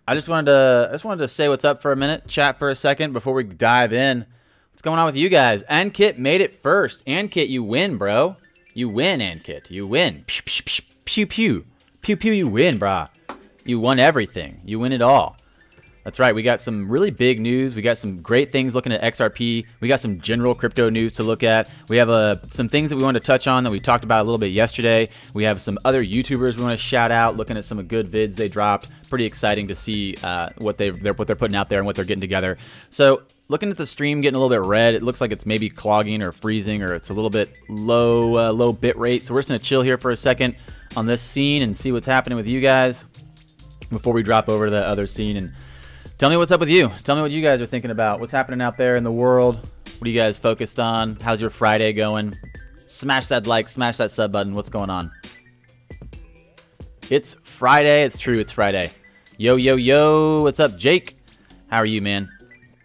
I just wanted to say what's up for a minute, chat for a second before we dive in. What's going on with you guys? Ankit made it first. Ankit, you win, bro. You win, Ankit. You win. Pew, pew, pew, pew, pew. Pew, pew, you win, brah. You won everything. You win it all. That's right. We got some really big news. We got some great things looking at XRP. We got some general crypto news to look at. We have some things that we want to touch on that we talked about a little bit yesterday. We have some other YouTubers we want to shout out, looking at some of good vids they dropped. Pretty exciting to see what they're putting out there and what they're getting together. So looking at the stream getting a little bit red, it looks like it's maybe clogging or freezing, or it's a little bit low bit rate. So we're just gonna chill here for a second on this scene and see what's happening with you guys before we drop over to the other scene. And tell me what's up with you. Tell me what you guys are thinking about. What's happening out there in the world? What are you guys focused on? How's your Friday going? Smash that like, smash that sub button. What's going on? It's Friday. It's true. It's Friday. Yo, yo, yo. What's up, Jake? How are you, man?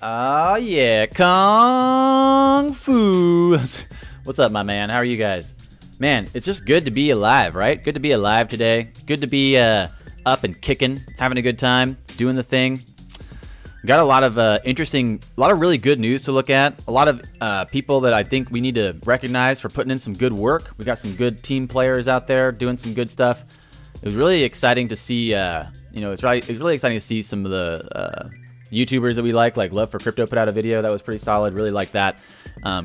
Oh, yeah. Kung Fu. What's up, my man? How are you guys? Man, it's just good to be alive, right? Good to be alive today. Good to be up and kicking, having a good time, doing the thing. Got a lot of really good news to look at. A lot of people that I think we need to recognize for putting in some good work. We got some good team players out there doing some good stuff. It was really exciting to see. It's really exciting to see some of the YouTubers that we like Love for Crypto put out a video that was pretty solid. Really like that.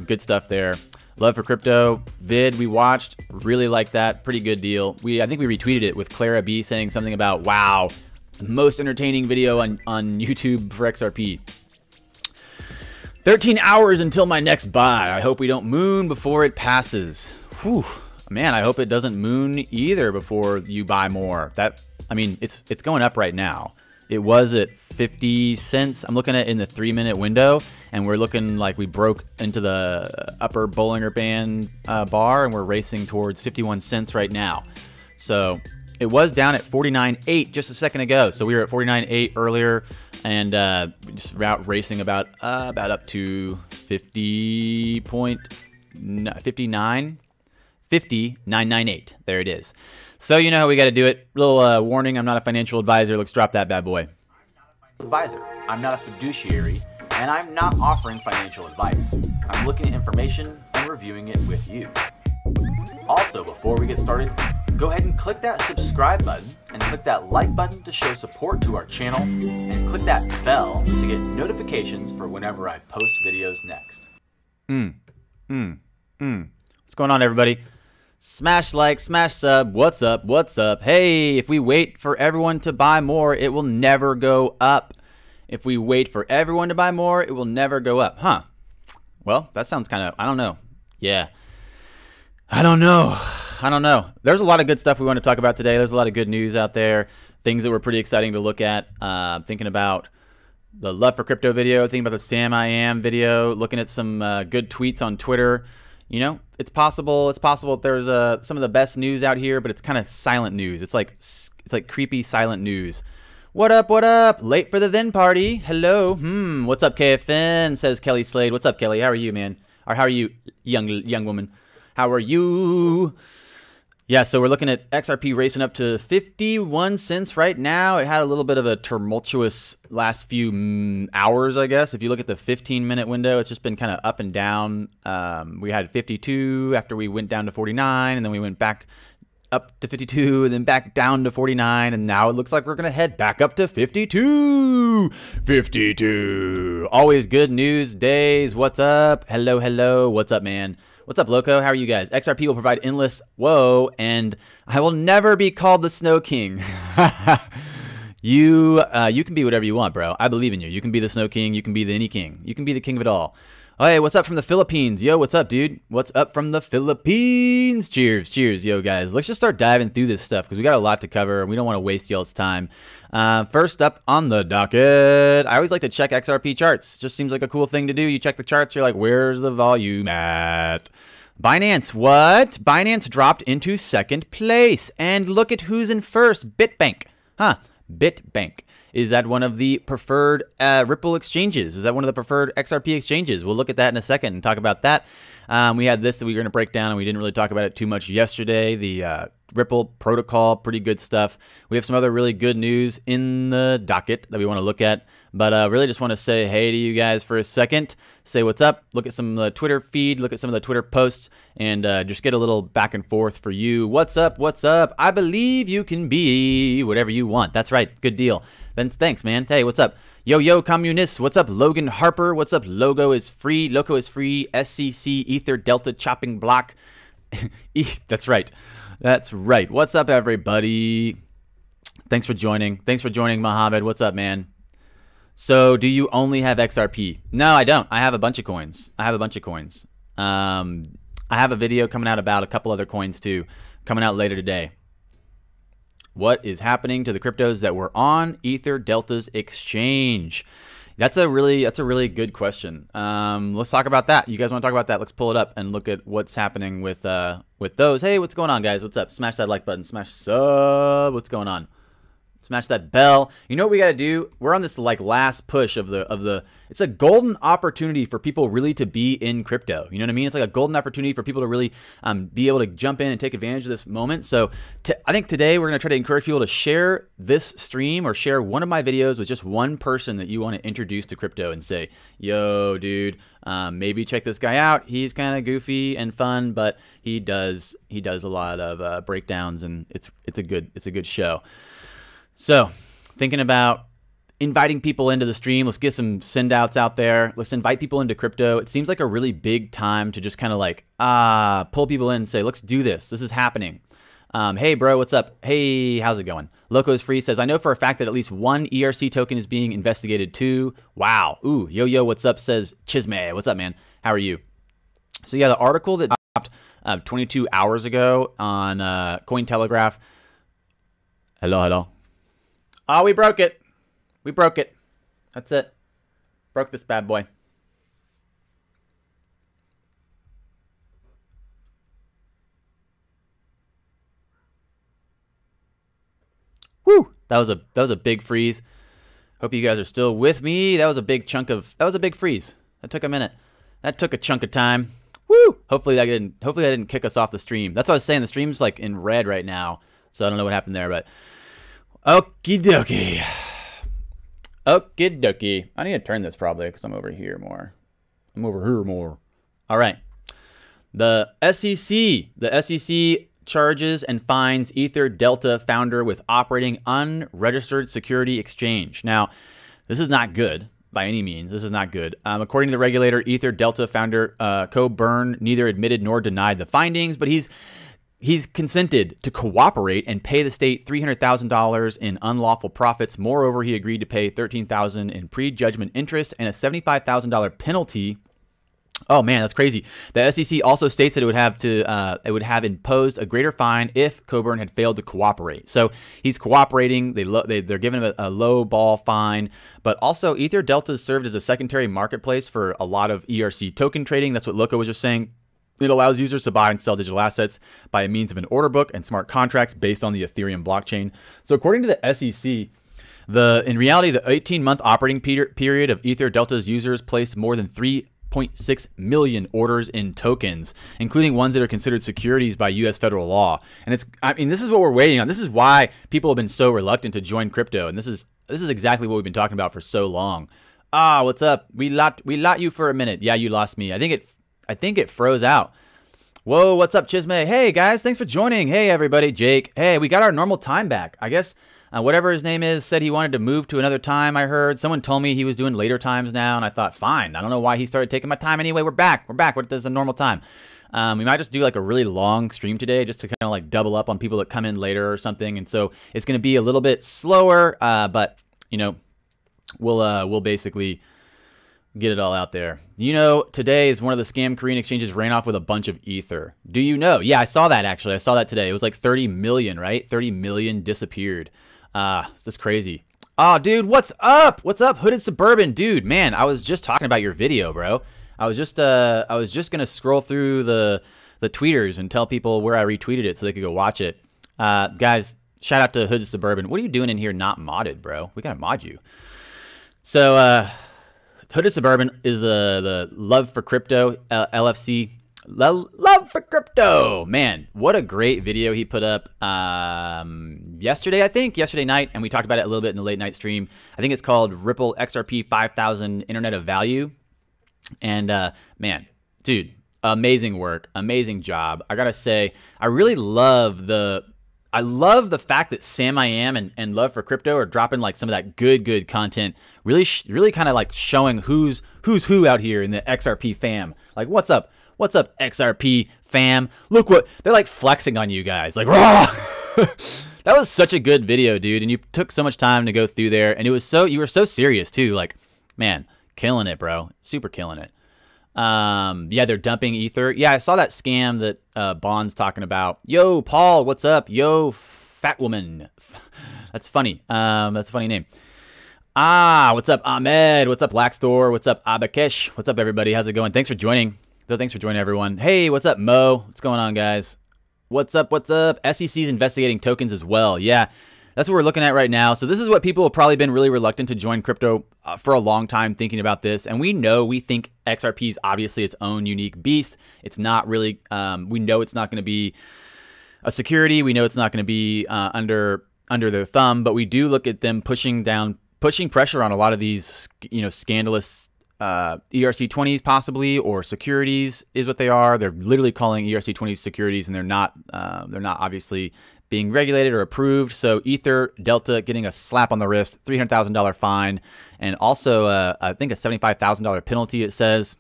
Good stuff there. Love for Crypto vid we watched. Really like that. Pretty good deal. I think we retweeted it with Clara B saying something about, wow, most entertaining video on YouTube for XRP. 13 hours until my next buy. I hope we don't moon before it passes. Whew. Man, I hope it doesn't moon either before you buy more. It's going up right now. It was at 50 cents. I'm looking at it in the 3-minute window, and we're looking like we broke into the upper Bollinger Band bar, and we're racing towards 51 cents right now. So it was down at 49.8 just a second ago. So we were at 49.8 earlier, and just racing about up to 50.998. There it is. So you know how we got to do it. Little warning, I'm not a financial advisor. Let's drop that bad boy. Advisor. I'm not a fiduciary, and I'm not offering financial advice. I'm looking at information and reviewing it with you. Also, before we get started, go ahead and click that subscribe button and click that like button to show support to our channel, and click that bell to get notifications for whenever I post videos next. What's going on, everybody? Smash like, smash sub. What's up? What's up? Hey, if we wait for everyone to buy more, it will never go up. If we wait for everyone to buy more, it will never go up. Huh. Well, that sounds kind of, I don't know. Yeah. I don't know. There's a lot of good stuff we want to talk about today. There's a lot of good news out there. Things that were pretty exciting to look at. Thinking about the Love for Crypto video. Thinking about the Sam I Am video. Looking at some good tweets on Twitter. You know, it's possible there's some of the best news out here, but it's kind of silent news. It's like creepy silent news. What up, what up? Late for the then party. Hello. What's up, KFN? Says Kelly Slade. What's up, Kelly? How are you, man? Or how are you, young woman? How are you? Yeah, so we're looking at XRP racing up to 51 cents right now. It had a little bit of a tumultuous last few hours, I guess. If you look at the 15-minute window, it's just been kind of up and down. We had 52 after we went down to 49, and then we went back up to 52, and then back down to 49, and now it looks like we're going to head back up to 52. 52. Always good news days. What's up? Hello, hello. What's up, man? What's up, Loco? How are you guys? XRP will provide endless whoa, and I will never be called the Snow King. You can be whatever you want, bro. I believe in you. You can be the Snow King. You can be the any king. You can be the king of it all. Oh, hey, what's up from the Philippines? Yo, what's up, dude? What's up from the Philippines? Cheers, cheers, yo, guys. Let's just start diving through this stuff because we got a lot to cover, and we don't want to waste y'all's time. First up on the docket, I always like to check XRP charts. Just seems like a cool thing to do. You check the charts, you're like, where's the volume at? Binance, what? Binance dropped into second place. And look at who's in first. Bitbank. Huh. Bitbank. Is that one of the preferred Ripple exchanges? Is that one of the preferred XRP exchanges? We'll look at that in a second and talk about that. We had this that we were going to break down, and we didn't really talk about it too much yesterday. The Ripple protocol, pretty good stuff. We have some other really good news in the docket that we want to look at. But really just want to say hey to you guys for a second. Say what's up. Look at some of the Twitter feed. Look at some of the Twitter posts. And just get a little back and forth for you. What's up? What's up? I believe you can be whatever you want. That's right. Good deal. Then thanks, man. Hey, what's up? Yo, communists. What's up, Logan Harper? What's up? Logo is free. Loco is free. SCC, Ether, Delta, Chopping Block. That's right. That's right. What's up, everybody? Thanks for joining. Thanks for joining, Mohammed. What's up, man? So, do you only have XRP? No, I don't. I have a bunch of coins. I have a video coming out about a couple other coins, too, coming out later today. What is happening to the cryptos that were on Ether Delta's exchange? That's a really good question. Let's talk about that. You guys want to talk about that? Let's pull it up and look at what's happening with those. Hey, what's going on, guys? What's up? Smash that like button. Smash sub. What's going on? Smash that bell. You know what we got to do? We're on this like last push of the it's a golden opportunity for people really to be in crypto. You know what I mean? It's like a golden opportunity for people to really be able to jump in and take advantage of this moment. So I think today we're going to try to encourage people to share this stream or share one of my videos with just one person that you want to introduce to crypto and say, yo, dude, maybe check this guy out. He's kind of goofy and fun, but he does a lot of breakdowns, and it's a good show. So, thinking about inviting people into the stream. Let's get some send outs out there. Let's invite people into crypto. It seems like a really big time to just kind of like pull people in and say, let's do this. This is happening. Hey, bro, what's up? Hey, how's it going? Loco's Free says, I know for a fact that at least one ERC token is being investigated too. Wow. Ooh, yo, what's up? Says Chisme. What's up, man? How are you? So, yeah, the article that dropped 22 hours ago on Cointelegraph. Hello. Oh, we broke it. We broke it. That's it. Broke this bad boy. Woo! That was a big freeze. Hope you guys are still with me. That was a big freeze. That took a minute. That took a chunk of time. Woo! Hopefully that didn't kick us off the stream. That's what I was saying. The stream's like in red right now. So I don't know what happened there, but okie dokie. Okie dokie. I need to turn this probably because I'm over here more. All right. The SEC charges and fines Ether Delta founder with operating unregistered security exchange. Now, this is not good by any means. This is not good. According to the regulator, Ether Delta founder Coburn neither admitted nor denied the findings, but he's consented to cooperate and pay the state $300,000 in unlawful profits. Moreover, he agreed to pay $13,000 in prejudgment interest and a $75,000 penalty. Oh man, that's crazy. The SEC also states that it would have imposed a greater fine if Coburn had failed to cooperate. So he's cooperating. They're giving him a low ball fine, but also Ether Delta served as a secondary marketplace for a lot of ERC token trading. That's what Loco was just saying. It allows users to buy and sell digital assets by means of an order book and smart contracts based on the Ethereum blockchain. So according to the SEC, in reality, the 18-month operating period of Ether Delta's users placed more than 3.6 million orders in tokens, including ones that are considered securities by U.S. federal law. And this is what we're waiting on. This is why people have been so reluctant to join crypto. And this is exactly what we've been talking about for so long. What's up? We lot you for a minute. Yeah, you lost me. I think it froze out. Whoa, what's up, Chisme? Hey, guys, thanks for joining. Hey, everybody, Jake. Hey, we got our normal time back. I guess whatever his name is said he wanted to move to another time, I heard. Someone told me he was doing later times now, and I thought, fine. I don't know why he started taking my time anyway. We're back. What is a normal time? We might just do like a really long stream today just to kind of like double up on people that come in later or something. And so it's going to be a little bit slower, but, you know, we'll basically get it all out there. You know, today is one of the scam Korean exchanges ran off with a bunch of Ether. Do you know? Yeah, I saw that actually. I saw that today. It was like 30 million, right? 30 million disappeared. It's just crazy. Oh, dude, what's up? What's up, Hooded Suburban? Dude, man, I was just talking about your video, bro. I was just gonna scroll through the tweeters and tell people where I retweeted it so they could go watch it. Guys, shout out to Hooded Suburban. What are you doing in here not modded, bro? We gotta mod you. So, Hooded Suburban is the Love for Crypto LFC. Love for crypto. Man, what a great video he put up yesterday night, and we talked about it a little bit in the late night stream. I think it's called Ripple XRP 5000 Internet of Value. And man, dude, amazing work, amazing job. I gotta say, I really love the fact that Sam I Am and Love for Crypto are dropping like some of that good content. Really kind of like showing who's who out here in the XRP fam. Like, what's up XRP fam? Look what they're like, flexing on you guys. Like, raw. That was such a good video, dude. And you took so much time to go through there, and you were so serious too. Like, man, killing it, bro. Super killing it. Yeah, they're dumping Ether. Yeah, I saw that scam that Bond's talking about. Yo, Paul, what's up? Yo, fat woman. That's funny. That's a funny name. What's up, Ahmed? What's up, Laxthor? What's up, Abakesh? What's up, everybody? How's it going? Thanks for joining. Thanks for joining, everyone. Hey, what's up, Mo? What's going on, guys? What's up? SEC's investigating tokens as well. Yeah. That's what we're looking at right now. So this is what people have probably been really reluctant to join crypto for a long time, thinking about this. And we think XRP is obviously its own unique beast. It's not really, we know it's not going to be a security. We know it's not going to be under their thumb, but we do look at them pushing pressure on a lot of these, scandalous ERC20s possibly, or securities is what they are. They're literally calling ERC20s securities, and they're not obviously being regulated or approved. So Ether, Delta getting a slap on the wrist, $300,000 fine, and also I think a $75,000 penalty, it says.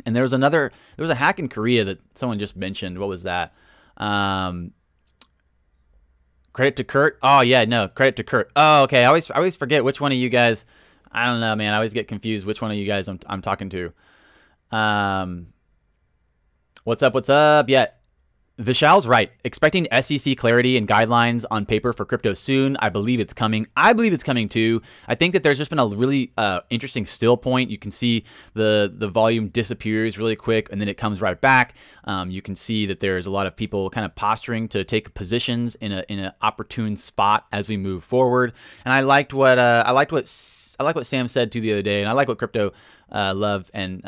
And there was a hack in Korea that someone just mentioned. What was that? Credit to Kurt. Oh yeah, no, credit to Kurt. Oh, okay. I always forget which one of you guys. I don't know, man. I always get confused which one of you guys I'm talking to. What's up? Yeah. Vishal's right. Expecting SEC clarity and guidelines on paper for crypto soon. I believe it's coming. I believe it's coming too. I think that there's just been a really interesting still point. You can see the volume disappears really quick, and then it comes right back. You can see that there's a lot of people kind of posturing to take positions in an opportune spot as we move forward. And I liked what Sam said too the other day, and I like what Crypto Love and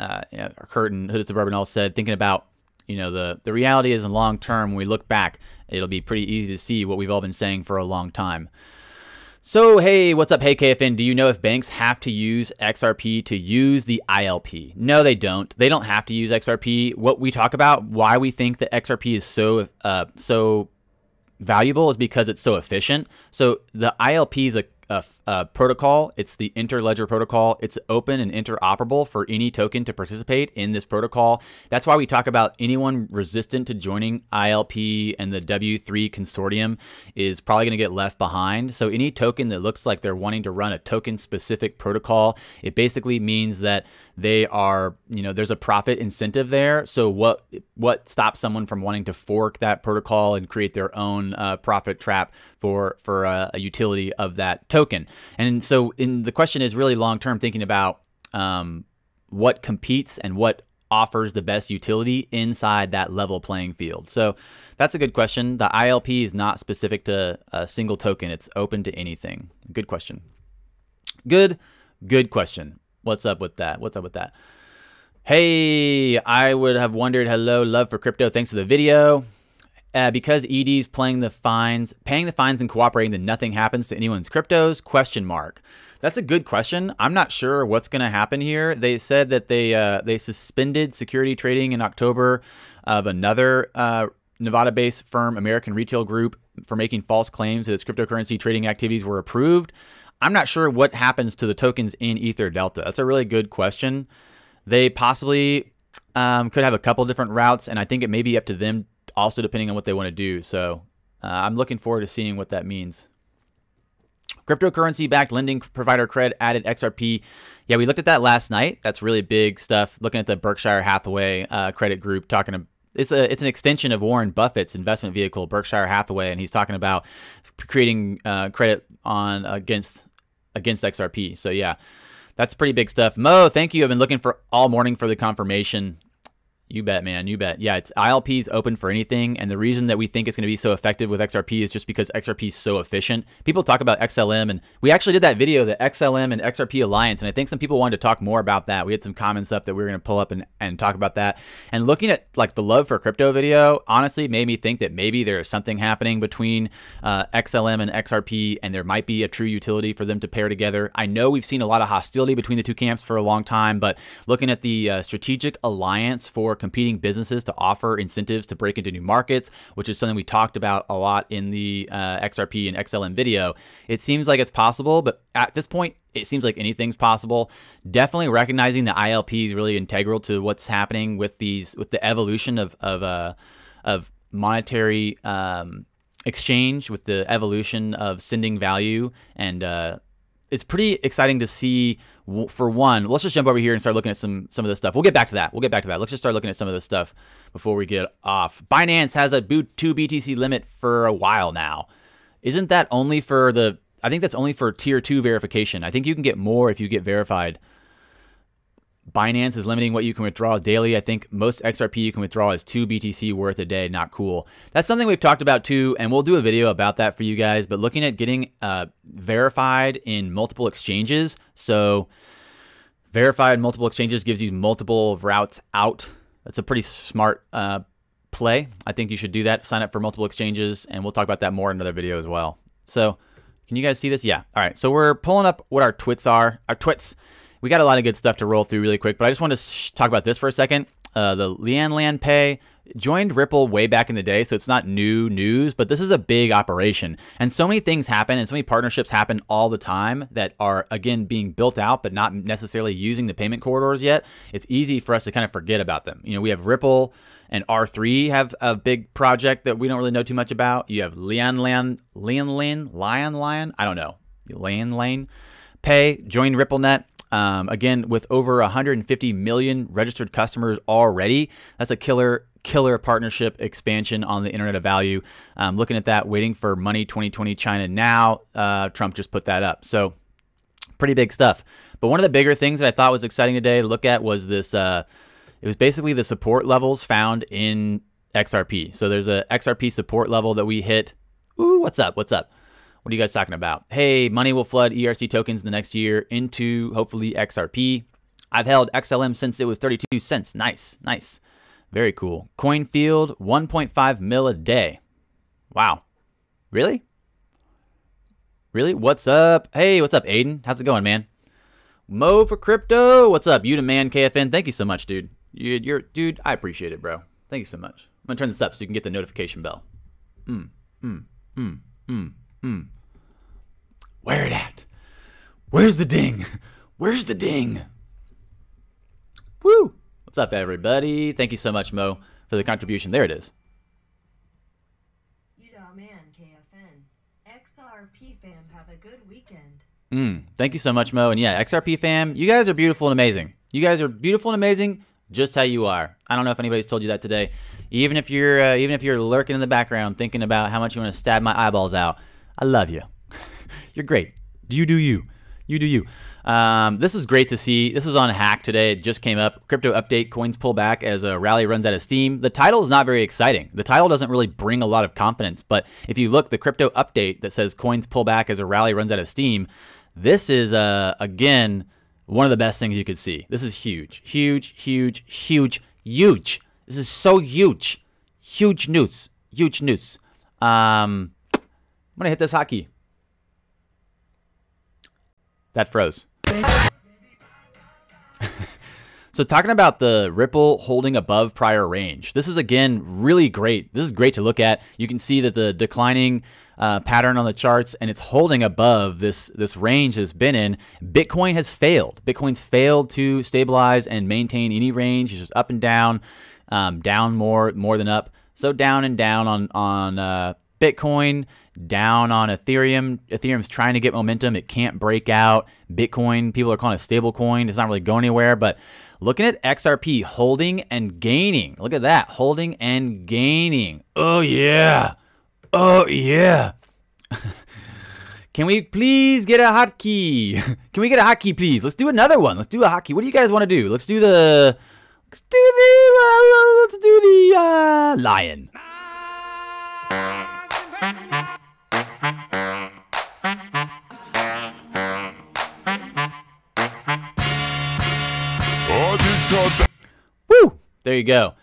Kurt and Hooded Suburban all said, thinking about, the reality is in long term, when we look back, it'll be pretty easy to see what we've all been saying for a long time. So, hey, what's up? Hey, KFN, do you know if banks have to use XRP to use the ILP? No, they don't. They don't have to use XRP. What we talk about, why we think that XRP is so valuable, is because it's so efficient. So the ILP is a protocol. It's the interledger protocol. It's open and interoperable for any token to participate in this protocol. That's why we talk about anyone resistant to joining ILP and the W3 consortium is probably going to get left behind. So any token that looks like they're wanting to run a token specific protocol, it basically means that they are, there's a profit incentive there. So what stops someone from wanting to fork that protocol and create their own profit trap for a utility of that token? And so the question is really long-term, thinking about what competes and what offers the best utility inside that level playing field. So that's a good question. The ILP is not specific to a single token. It's open to anything. Good question. Good question. What's up with that? Hey, I would have wondered. Hello, Love for Crypto. Thanks for the video. Because ED's paying the fines and cooperating, then nothing happens to anyone's cryptos? ? That's a good question. I'm not sure what's going to happen here. They said that they suspended security trading in October of another Nevada-based firm, American Retail Group, for making false claims that its cryptocurrency trading activities were approved. I'm not sure what happens to the tokens in Ether Delta. That's a really good question. They possibly could have a couple different routes, and I think it may be up to them also, depending on what they want to do. So I'm looking forward to seeing what that means. Cryptocurrency-backed lending provider Cred added XRP. Yeah, we looked at that last night. That's really big stuff. Looking at the Berkshire Hathaway credit group, it's an extension of Warren Buffett's investment vehicle, Berkshire Hathaway, and he's talking about creating credit against XRP. So yeah, that's pretty big stuff. Mo, thank you. I've been looking for all morning for the confirmation. You bet, man. You bet. Yeah, it's ILP's open for anything. And the reason that we think it's going to be so effective with XRP is just because XRP is so efficient. People talk about XLM, and we actually did that video, the XLM and XRP Alliance. And I think some people wanted to talk more about that. We had some comments up that we were going to pull up and talk about that. And looking at like the Love for Crypto video, honestly, made me think that maybe there is something happening between XLM and XRP, and there might be a true utility for them to pair together. I know we've seen a lot of hostility between the two camps for a long time, but looking at the strategic alliance for competing businesses to offer incentives to break into new markets, which is something we talked about a lot in the XRP and XLM video. It seems like it's possible, but at this point, it seems like anything's possible. Definitely recognizing the ILP is really integral to what's happening with the evolution of monetary exchange, with the evolution of sending value, and it's pretty exciting to see. For one, let's just jump over here and start looking at some of this stuff. We'll get back to that. Let's just start looking at some of this stuff before we get off. Binance has a 2 BTC limit for a while now. Isn't that only for the... I think that's only for tier 2 verification. I think you can get more if you get verified. Binance is limiting what you can withdraw daily. I think most XRP you can withdraw is 2 BTC worth a day. Not cool. That's something we've talked about too, and we'll do a video about that for you guys. But looking at getting verified in multiple exchanges. So verified multiple exchanges gives you multiple routes out. That's a pretty smart play. I think you should do that. Sign up for multiple exchanges, and we'll talk about that more in another video as well. So can you guys see this? Yeah. All right. So we're pulling up what our twits are. Our twits. We got a lot of good stuff to roll through really quick, but I just want to talk about this for a second. The LianLian Pay joined Ripple way back in the day, so it's not new news, but this is a big operation. And so many things happen and so many partnerships happen all the time that are, again, being built out, but not necessarily using the payment corridors yet. It's easy for us to kind of forget about them. You know, we have Ripple and R3 have a big project that we don't really know too much about. You have LianLian, I don't know. LianLian Pay joined RippleNet. Again, with over 150 million registered customers already, that's a killer partnership expansion on the Internet of Value. Looking at that, waiting for money 2020 China now. Trump just put that up. So pretty big stuff. But one of the bigger things that I thought was exciting today to look at was this. It was basically the support levels found in XRP. So there's a XRP support level that we hit. Ooh, what's up? What's up? What are you guys talking about? Hey, money will flood ERC tokens in the next year into, hopefully, XRP. I've held XLM since it was 32 cents. Nice, nice. Very cool. Coinfield, 1.5 mil a day. Wow. Really? Really? What's up? Hey, what's up, Aiden? How's it going, man? Mo for crypto. What's up? You the man, KFN. Thank you so much, dude. Dude, I appreciate it, bro. Thank you so much. I'm going to turn this up so you can get the notification bell. Where it at? Where's the ding? Where's the ding? Woo! What's up, everybody? Thank you so much, Mo, for the contribution. There it is. You the man, KFN. XRP fam, have a good weekend. Thank you so much, Mo. And yeah, XRP fam, you guys are beautiful and amazing. You guys are beautiful and amazing, just how you are. I don't know if anybody's told you that today. Even if you're lurking in the background, thinking about how much you want to stab my eyeballs out, I love you. You're great. You do you. You do you. This is great to see. This is on Hack today. It just came up. Crypto update, coins pull back as a rally runs out of steam. The title is not very exciting. The title doesn't really bring a lot of confidence. But if you look, the crypto update that says coins pull back as a rally runs out of steam, this is, again, one of the best things you could see. This is huge. Huge, huge, huge, huge. This is so huge. Huge news. Huge news. I'm going to hit this hotkey. That froze. So talking about the Ripple holding above prior range, this is, again, really great. This is great to look at. You can see that the declining pattern on the charts, and it's holding above this range it's been in. Bitcoin has failed. Bitcoin's failed to stabilize and maintain any range. It's just up and down, down more than up. So down and down on Bitcoin, down on Ethereum. Ethereum's trying to get momentum. It can't break out. Bitcoin, people are calling it a stable coin. It's not really going anywhere. But looking at XRP, holding and gaining. Look at that. Holding and gaining. Oh, yeah. Oh, yeah. Can we please get a hotkey? Can we get a hotkey, please? Let's do another one. Let's do a hotkey. What do you guys want to do? Let's do the Let's do the lion. Woo! There you go.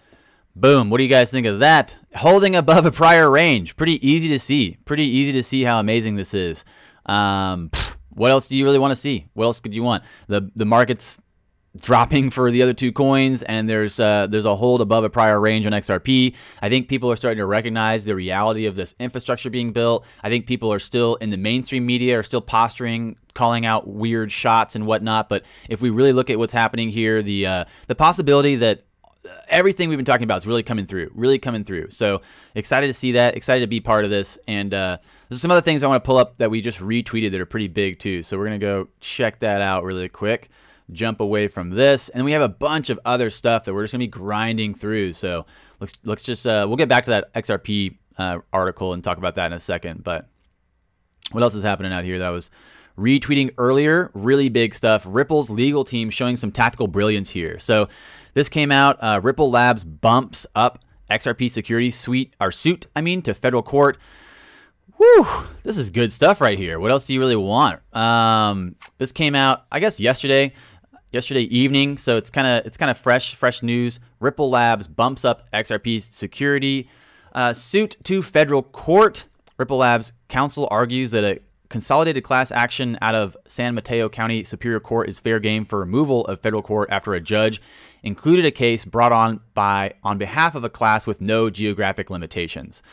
Boom. What do you guys think of that? Holding above a prior range. Pretty easy to see. Pretty easy to see how amazing this is. What else do you really want to see? What else could you want? The market's dropping for the other two coins, and there's a hold above a prior range on XRP. I think people are starting to recognize the reality of this infrastructure being built. I think people are still in the mainstream media are still posturing, calling out weird shots and whatnot. But if we really look at what's happening here, the possibility that everything we've been talking about is really coming through. So excited to see that, excited to be part of this. And there's some other things I want to pull up that we just retweeted that are pretty big too. So we're going to go check that out really quick, jump away from this. And we have a bunch of other stuff that we're just going to be grinding through. So let's just, we'll get back to that XRP article and talk about that in a second. But what else is happening out here that I was retweeting earlier? Really big stuff. Ripple's legal team showing some tactical brilliance here. So this came out. Ripple Labs bumps up XRP security suit to federal court. Whew, this is good stuff right here. What else do you really want? This came out, I guess, yesterday evening. So it's kind of fresh news. Ripple Labs bumps up XRP security suit to federal court. Ripple Labs counsel argues that a consolidated class action out of San Mateo County Superior Court is fair game for removal of federal court after a judge included a case brought on behalf of a class with no geographic limitations.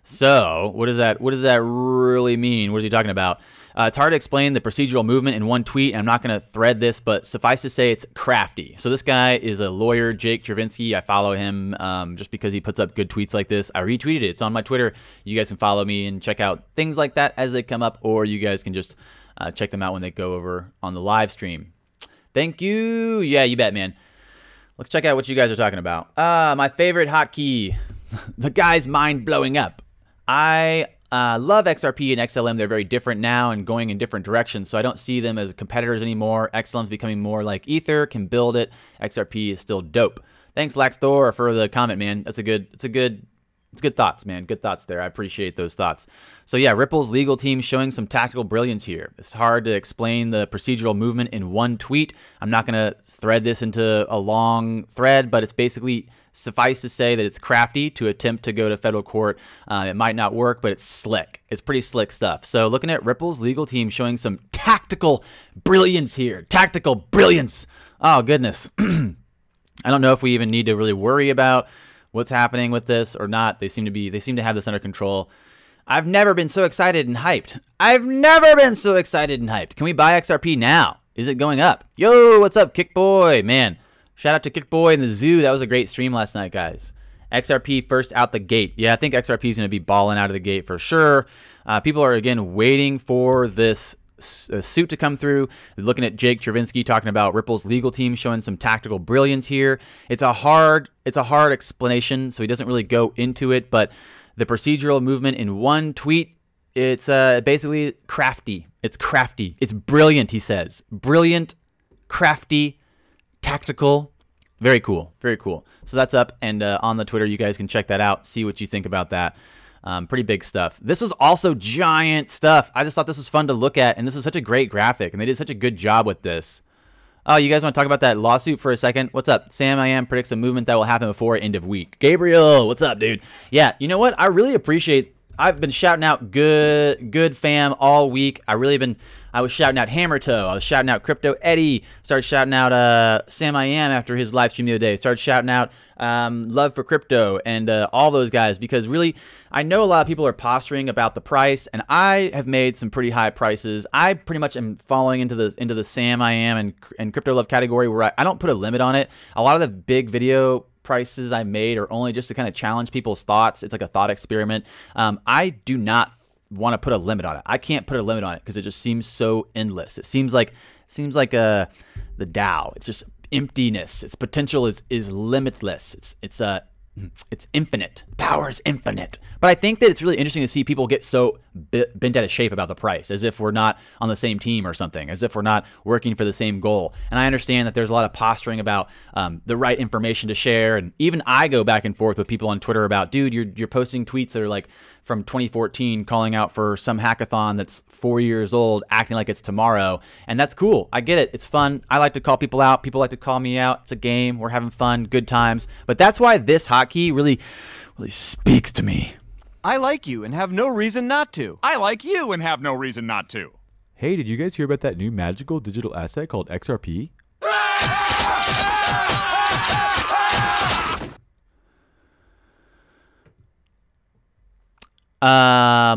So what does that really mean? What is he talking about? It's hard to explain the procedural movement in one tweet. I'm not going to thread this, but suffice to say it's crafty. So this guy is a lawyer, Jake Chervinsky. I follow him just because he puts up good tweets like this. I retweeted it. It's on my Twitter. You guys can follow me and check out things like that as they come up, or you guys can just check them out when they go over on the live stream. Thank you. Yeah, you bet, man. Let's check out what you guys are talking about. My favorite hotkey, the guy's mind blowing up. I love XRP and XLM. They're very different now and going in different directions, so I don't see them as competitors anymore. XLM's becoming more like Ether, can build it. XRP is still dope. Thanks, Laxthor, for the comment, man. It's good thoughts, man. Good thoughts there. I appreciate those thoughts. So yeah, Ripple's legal team showing some tactical brilliance here. It's hard to explain the procedural movement in one tweet. I'm not going to thread this into a long thread, but it's basically suffice to say that it's crafty to attempt to go to federal court. It might not work, but it's slick. It's pretty slick stuff. So looking at Ripple's legal team showing some tactical brilliance here. Tactical brilliance. Oh, goodness. I don't know if we even need to really worry about what's happening with this or not. They seem to have this under control. I've never been so excited and hyped. Can we buy XRP now? Is it going up? Yo, what's up, Kickboy? Man, shout out to Kickboy and the Zoo. That was a great stream last night, guys. XRP first out the gate. Yeah, I think XRP is going to be balling out of the gate for sure. People are, again, waiting for this suit to come through. They're looking at Jake Chervinsky talking about Ripple's legal team showing some tactical brilliance here. It's a hard explanation, so he doesn't really go into it, but the procedural movement in one tweet, it's basically crafty. It's crafty. It's brilliant, he says. Brilliant, crafty, tactical. Very cool. Very cool. So that's up, and on the Twitter, you guys can check that out, see what you think about that. Pretty big stuff. This was also giant stuff. I just thought this was fun to look at, and this is such a great graphic, and they did such a good job with this. Oh, you guys want to talk about that lawsuit for a second? What's up? Sam I Am predicts a movement that will happen before end of week. Gabriel, what's up, dude? Yeah, you know what? I really appreciate. I've been shouting out good fam all week. I was shouting out Hammer Toe. I was shouting out Crypto Eddie. Started shouting out Sam I Am after his live stream the other day. Started shouting out Love for Crypto and all those guys, because really I know a lot of people are posturing about the price, and I have made some pretty high prices. I pretty much am falling into the Sam I Am and Crypto Love category where I don't put a limit on it. A lot of the big video prices I made are only just to kind of challenge people's thoughts. It's like a thought experiment. I do not want to put a limit on it. I can't put a limit on it because it just seems so endless. It seems like the Dow. It's just emptiness. Its potential is limitless. It's It's infinite. Power is infinite. But I think that it's really interesting to see people get so bent out of shape about the price, as if we're not on the same team or something, as if we're not working for the same goal. And I understand that there's a lot of posturing about the right information to share. And even I go back and forth with people on Twitter about, dude, you're posting tweets that are like from 2014 calling out for some hackathon that's 4 years old, acting like it's tomorrow. And that's cool. I get it. It's fun. I like to call people out. People like to call me out. It's a game. We're having fun, good times. But that's why this hotkey really speaks to me. I like you and have no reason not to. I like you and have no reason not to. Hey, did you guys hear about that new magical digital asset called XRP?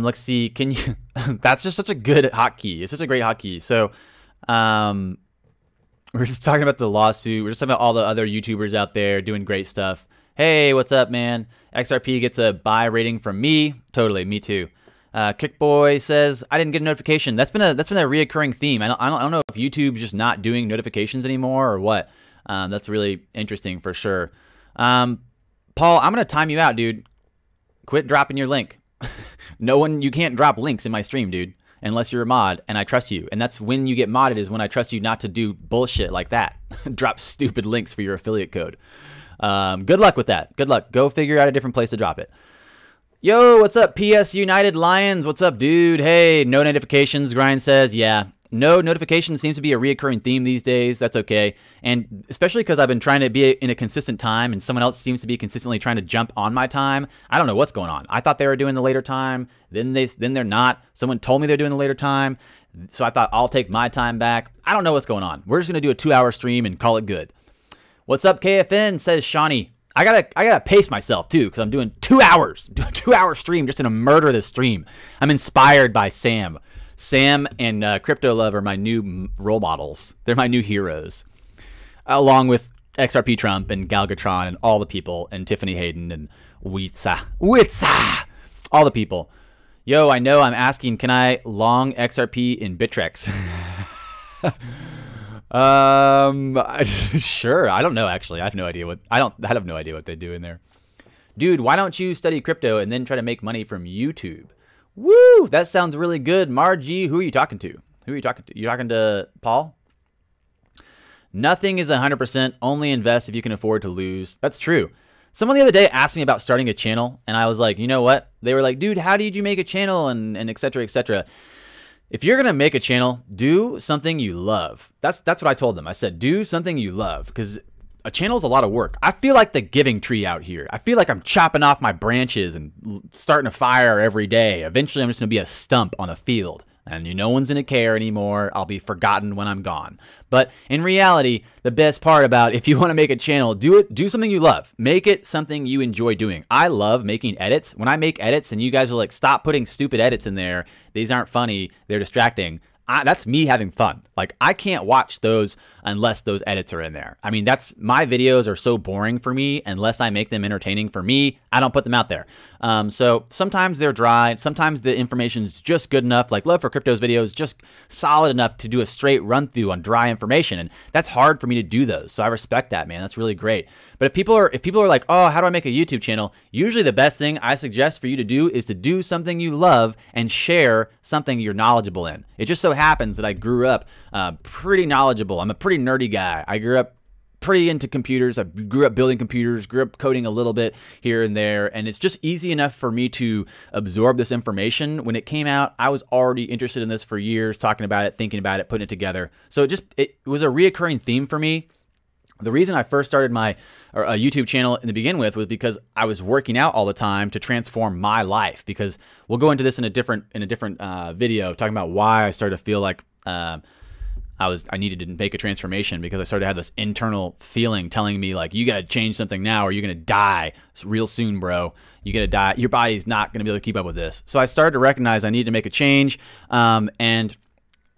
Let's see. Can you? That's just such a good hotkey. It's such a great hotkey. So, we're just talking about the lawsuit. We're just talking about all the other YouTubers out there doing great stuff. Hey, what's up, man? XRP gets a buy rating from me. Totally, me too. Kickboy says I didn't get a notification. That's been a reoccurring theme. I don't know if YouTube's just not doing notifications anymore or what. That's really interesting for sure. Paul, I'm gonna time you out, dude. Quit dropping your link. You can't drop links in my stream, dude, unless you're a mod and I trust you. And that's when you get modded, is when I trust you not to do bullshit like that. Drop stupid links for your affiliate code. Good luck with that. Good luck. Go figure out a different place to drop it. Yo, what's up, PS United Lions? What's up, dude? Hey, no notifications, Grind says. Yeah, no notifications seems to be a reoccurring theme these days. That's okay. And especially because I've been trying to be in a consistent time and someone else seems to be consistently trying to jump on my time. I don't know what's going on. I thought they were doing the later time. Then they're not. Someone told me they're doing the later time. So I thought I'll take my time back. I don't know what's going on. We're just going to do a 2-hour stream and call it good. What's up, KFN, says Shawnee. I gotta pace myself too, because I'm doing 2 hours. Do a 2-hour stream, just gonna murder this stream. I'm inspired by Sam. Sam and Crypto Love are my new role models. They're my new heroes. Along with XRP Trump and Galgatron and all the people, and Tiffany Hayden and Witsa. All the people. Yo, I know I'm asking, can I long XRP in Bittrex? Sure. I don't know, actually. I have no idea what I have no idea what they do in there. Dude, why don't you study crypto and then try to make money from YouTube? Woo! That sounds really good. Margie, who are you talking to? Who are you talking to? You talking to Paul? Nothing is 100%. Only invest if you can afford to lose. That's true. Someone the other day asked me about starting a channel, and I was like, you know what? They were like, dude, how did you make a channel? And et cetera, et cetera. If you're going to make a channel, do something you love. That's what I told them. I said, do something you love, because a channel is a lot of work. I feel like the giving tree out here. I feel like I'm chopping off my branches and starting a fire every day. Eventually, I'm just going to be a stump on a field. And no one's going to care anymore. I'll be forgotten when I'm gone. But in reality, the best part about if you want to make a channel, do something you love. Make it something you enjoy doing. I love making edits. When I make edits and you guys are like, stop putting stupid edits in there. These aren't funny. They're distracting. That's me having fun. Like, I can't watch those unless those edits are in there. I mean, my videos are so boring for me. Unless I make them entertaining for me, I don't put them out there. So sometimes they're dry. Sometimes the information is just good enough. Like Love for Crypto's videos, just solid enough to do a straight run through on dry information. And that's hard for me to do those. So I respect that, man. That's really great. But if people are like, oh, how do I make a YouTube channel? Usually the best thing I suggest for you to do is to do something you love and share something you're knowledgeable in. It just so happens that I grew up pretty knowledgeable. I'm a pretty nerdy guy. I grew up pretty into computers. I grew up building computers, grew up coding a little bit here and there, and it's just easy enough for me to absorb this information. When it came out, I was already interested in this for years, talking about it, thinking about it, putting it together. So it was a reoccurring theme for me. The reason I first started my YouTube channel in the begin with was because I was working out all the time to transform my life. Because we'll go into this in a different video, talking about why I started to feel like I needed to make a transformation, because I started to have this internal feeling telling me like, you got to change something now or you're going to die. It's real soon, bro. You're going to die. Your body's not going to be able to keep up with this. So I started to recognize I needed to make a change. And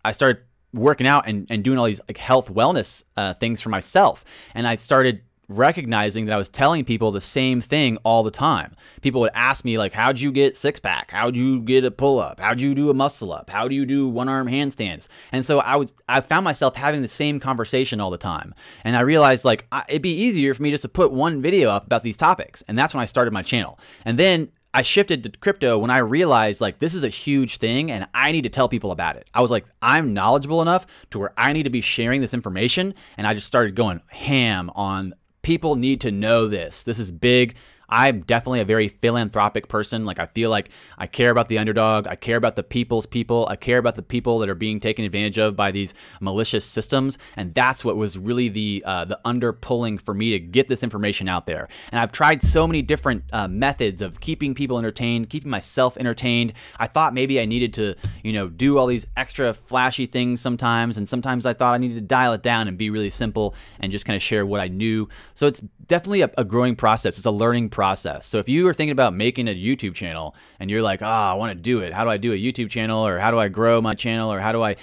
I started working out and doing all these like health wellness things for myself. And I started recognizing that I was telling people the same thing all the time. People would ask me like, how'd you get six pack? How'd you get a pull up? How'd you do a muscle up? How do you do one arm handstands? And so I found myself having the same conversation all the time. And I realized like it'd be easier for me just to put one video up about these topics. And that's when I started my channel. And then I shifted to crypto when I realized like this is a huge thing and I need to tell people about it. I was like, I'm knowledgeable enough to where I need to be sharing this information. And I just started going ham on people need to know this. This is big. I'm definitely a very philanthropic person. Like I feel like I care about the underdog. I care about the people's people. I care about the people that are being taken advantage of by these malicious systems. And that's what was really the underpulling for me to get this information out there. And I've tried so many different methods of keeping people entertained, keeping myself entertained. I thought maybe I needed to, you know, do all these extra flashy things sometimes. And sometimes I thought I needed to dial it down and be really simple and just kind of share what I knew. So it's definitely a growing process. It's a learning process. So if you are thinking about making a YouTube channel and you're like, oh, I want to do it. How do I do a YouTube channel, or how do I grow my channel, or how do I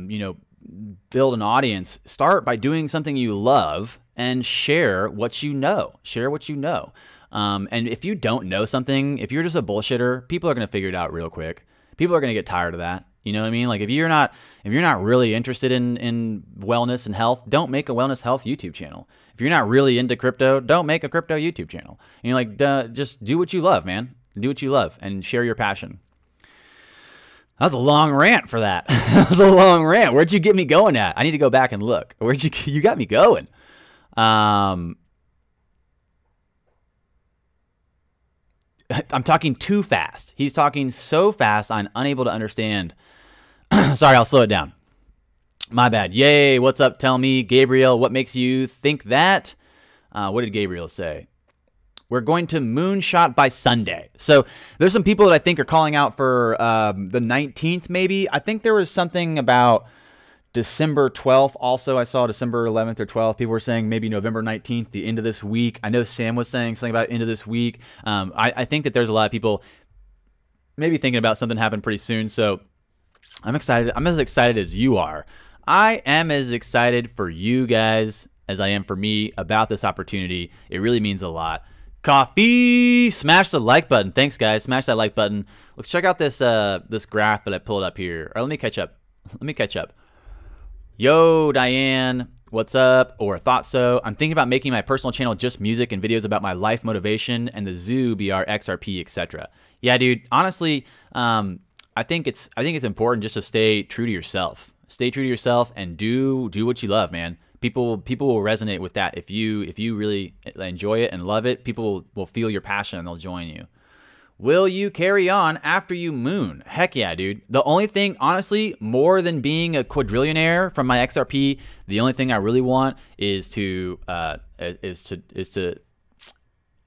you know, build an audience? Start by doing something you love and share what you know. Share what you know. And if you don't know something, if you're just a bullshitter, people are going to figure it out real quick. People are going to get tired of that. You know what I mean? Like if you're not really interested in wellness and health, don't make a wellness health YouTube channel. If you're not really into crypto, don't make a crypto YouTube channel. You know, like just do what you love, man. Do what you love and share your passion. That was a long rant for that. That was a long rant. Where'd you get me going at? I need to go back and look. You got me going? I'm talking too fast. He's talking so fast, I'm unable to understand. Sorry, I'll slow it down. My bad. Yay, what's up? Tell me, Gabriel, what makes you think that? What did Gabriel say? We're going to moonshot by Sunday. So there's some people that I think are calling out for the 19th maybe. I think there was something about December 12th. Also, I saw December 11th or 12th. People were saying maybe November 19th, the end of this week. I know Sam was saying something about end of this week. I think that there's a lot of people maybe thinking about something happening pretty soon. So I'm excited. I'm as excited as you are. I am as excited for you guys as I am for me about this opportunity. It really means a lot. Coffee, smash the like button. Thanks, guys. Smash that like button. Let's check out this this graph that I pulled up here. Or let me catch up. Yo, Diane, what's up? Or thought so. I'm thinking about making my personal channel just music and videos about my life motivation and the zoo, BR, XRP, etc. Yeah, dude. Honestly, I think it's important just to stay true to yourself. Stay true to yourself and do what you love, man. People will resonate with that. If you really enjoy it and love it, people will feel your passion and they'll join you. Will you carry on after you moon? Heck yeah, dude. The only thing, honestly, more than being a quadrillionaire from my XRP, the only thing I really want is to I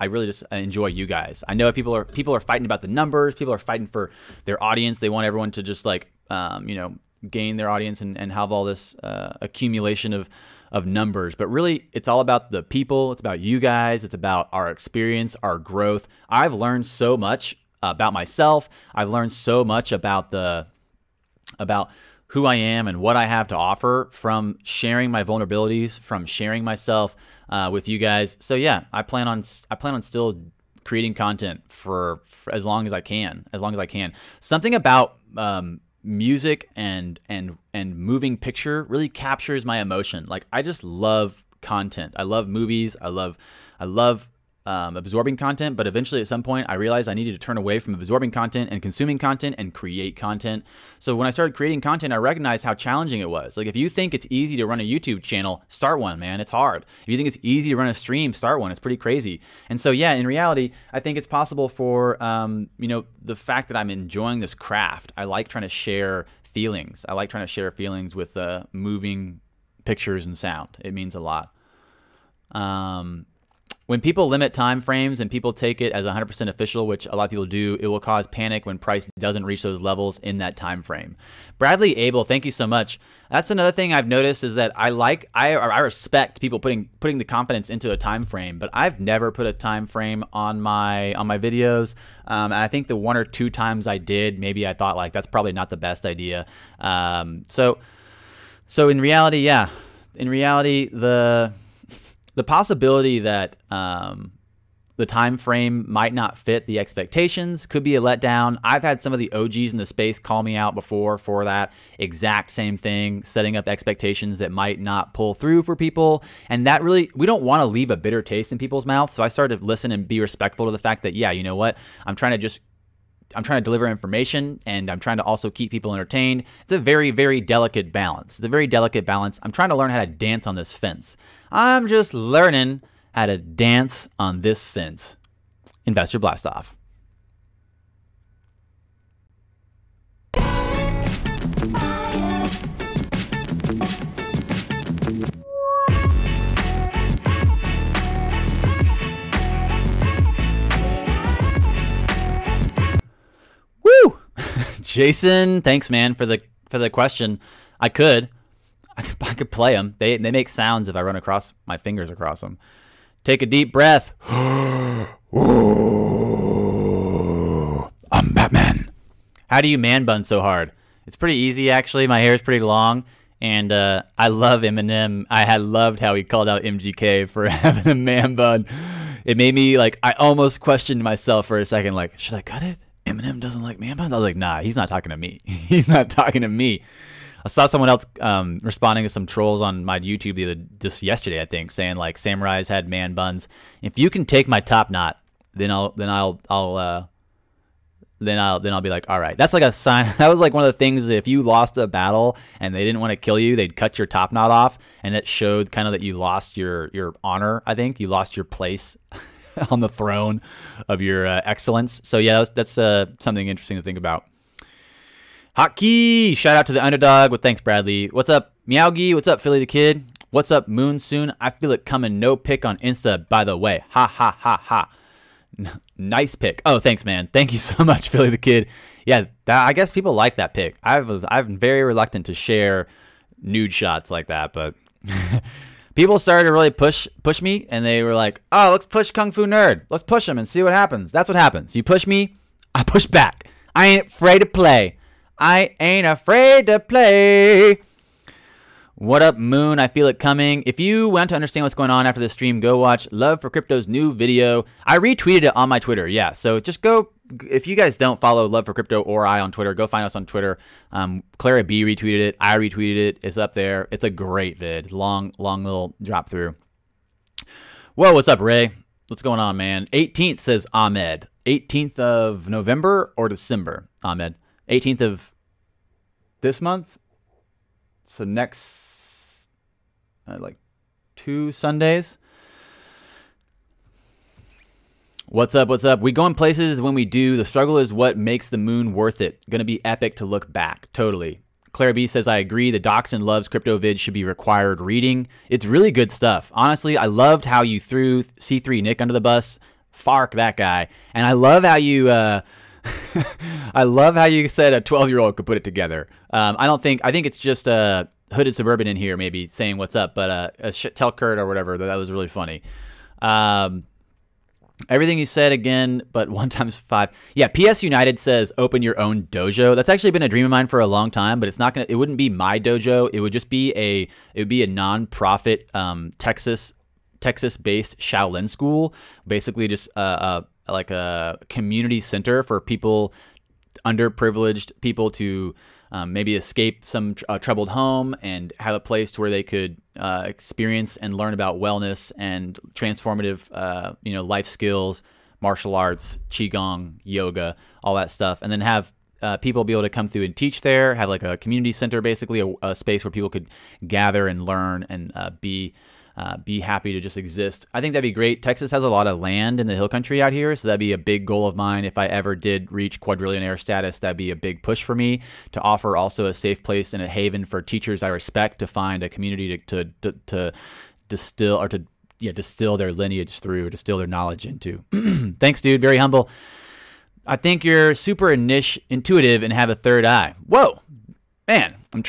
really just enjoy you guys. I know people are fighting about the numbers. People are fighting for their audience. They want everyone to just like you know, gain their audience and have all this accumulation of numbers. But really, it's all about the people. It's about you guys. It's about our experience, our growth. I've learned so much about myself. I've learned so much about who I am and what I have to offer from sharing my vulnerabilities, from sharing myself with you guys. So yeah, I plan on still creating content for as long as I can. Something about music and moving picture really captures my emotion. Like I just love content. I love movies. I love absorbing content, but eventually at some point I realized I needed to turn away from absorbing content and consuming content and create content. So when I started creating content, I recognized how challenging it was. Like if you think it's easy to run a YouTube channel, start one, man. It's hard. If you think it's easy to run a stream, start one. It's pretty crazy. And so yeah, in reality, I think it's possible for you know, the fact that I'm enjoying this craft. I like trying to share feelings. I like trying to share feelings with moving pictures and sound. It means a lot. When people limit time frames and people take it as 100% official, which a lot of people do, it will cause panic when price doesn't reach those levels in that time frame. Bradley Abel, thank you so much. That's another thing I've noticed is that I respect people putting the confidence into a time frame, but I've never put a time frame on my videos. And I think the one or two times I did, maybe I thought like that's probably not the best idea. So in reality, yeah, the possibility that the time frame might not fit the expectations could be a letdown. I've had some of the OGs in the space call me out before for that exact same thing, setting up expectations that might not pull through for people. And that really, we don't want to leave a bitter taste in people's mouths. So I started to listen and be respectful to the fact that, yeah, you know what? I'm trying to deliver information, and I'm trying to also keep people entertained. It's a very, very delicate balance. It's a very delicate balance. I'm trying to learn how to dance on this fence. I'm just learning how to dance on this fence. Investor Blast Off. Woo! Jason, thanks, man, for the question. I could play them. They make sounds if I run across my fingers across them. Take a deep breath. I'm Batman. How do you man bun so hard? It's pretty easy, actually. My hair is pretty long, and I love Eminem. I had loved how he called out MGK for having a man bun. It made me, like, I almost questioned myself for a second, like, should I cut it? Eminem doesn't like man buns? I was like, nah, he's not talking to me. He's not talking to me. I saw someone else responding to some trolls on my YouTube just yesterday, I think, saying like samurais had man buns. If you can take my top knot, then I'll be like, all right. That's like a sign. That was like one of the things that if you lost a battle and they didn't want to kill you, they'd cut your top knot off, and it showed kind of that you lost your honor. I think you lost your place on the throne of your excellence. So yeah, that's something interesting to think about. Hotkey, shout out to the underdog with thanks, Bradley. What's up, Meowgy? What's up, Philly the Kid? What's up, Moon Soon? I feel it coming. No pick on Insta, by the way. Ha, ha, ha, ha. Nice pick. Oh, thanks, man. Thank you so much, Philly the Kid. Yeah, I guess people like that pick. I'm very reluctant to share nude shots like that, but people started to really push me, and they were like, oh, let's push Kung Fu Nerd. Let's push him and see what happens. That's what happens. You push me, I push back. I ain't afraid to play. I ain't afraid to play. What up, Moon? I feel it coming. If you want to understand what's going on after the stream, go watch Love for Crypto's new video. I retweeted it on my Twitter. Yeah, so just go. If you guys don't follow Love for Crypto or I on Twitter, go find us on Twitter. Clara B retweeted it. I retweeted it. It's up there. It's a great vid. Long little drop through. Whoa, what's up, Ray? What's going on, man? 18th says Ahmed. 18th of November or December, Ahmed? 18th of this month. So next, like 2 Sundays. What's up? What's up? We go in places when we do. The struggle is what makes the moon worth it. Gonna be epic to look back. Totally. Claire B says, I agree. The Docs and Loves crypto vid should be required reading. It's really good stuff. Honestly, I loved how you threw C3 Nick under the bus. Fark that guy. And I love how you I love how you said a 12-year-old could put it together. I think it's just a hooded suburban in here maybe saying what's up, but tell Kurt or whatever. That was really funny. Everything you said again, but 1 times 5. Yeah, PS United says open your own dojo. That's actually been a dream of mine for a long time, but it wouldn't be my dojo. It would just be a non-profit Texas-based Shaolin school, basically just like a community center for people, underprivileged people to maybe escape some troubled home and have a place to where they could experience and learn about wellness and transformative, life skills, martial arts, qigong, yoga, all that stuff, and then have people be able to come through and teach there. Have like a community center, basically a space where people could gather and learn and be happy to just exist. I think that'd be great. Texas has a lot of land in the hill country out here, so that'd be a big goal of mine. If I ever did reach quadrillionaire status, that'd be a big push for me to offer also a safe place and a haven for teachers I respect to find a community to distill or to distill their lineage through, distill their knowledge into. Thanks, dude. Very humble. I think you're super intuitive and have a third eye. Whoa. Man, I'm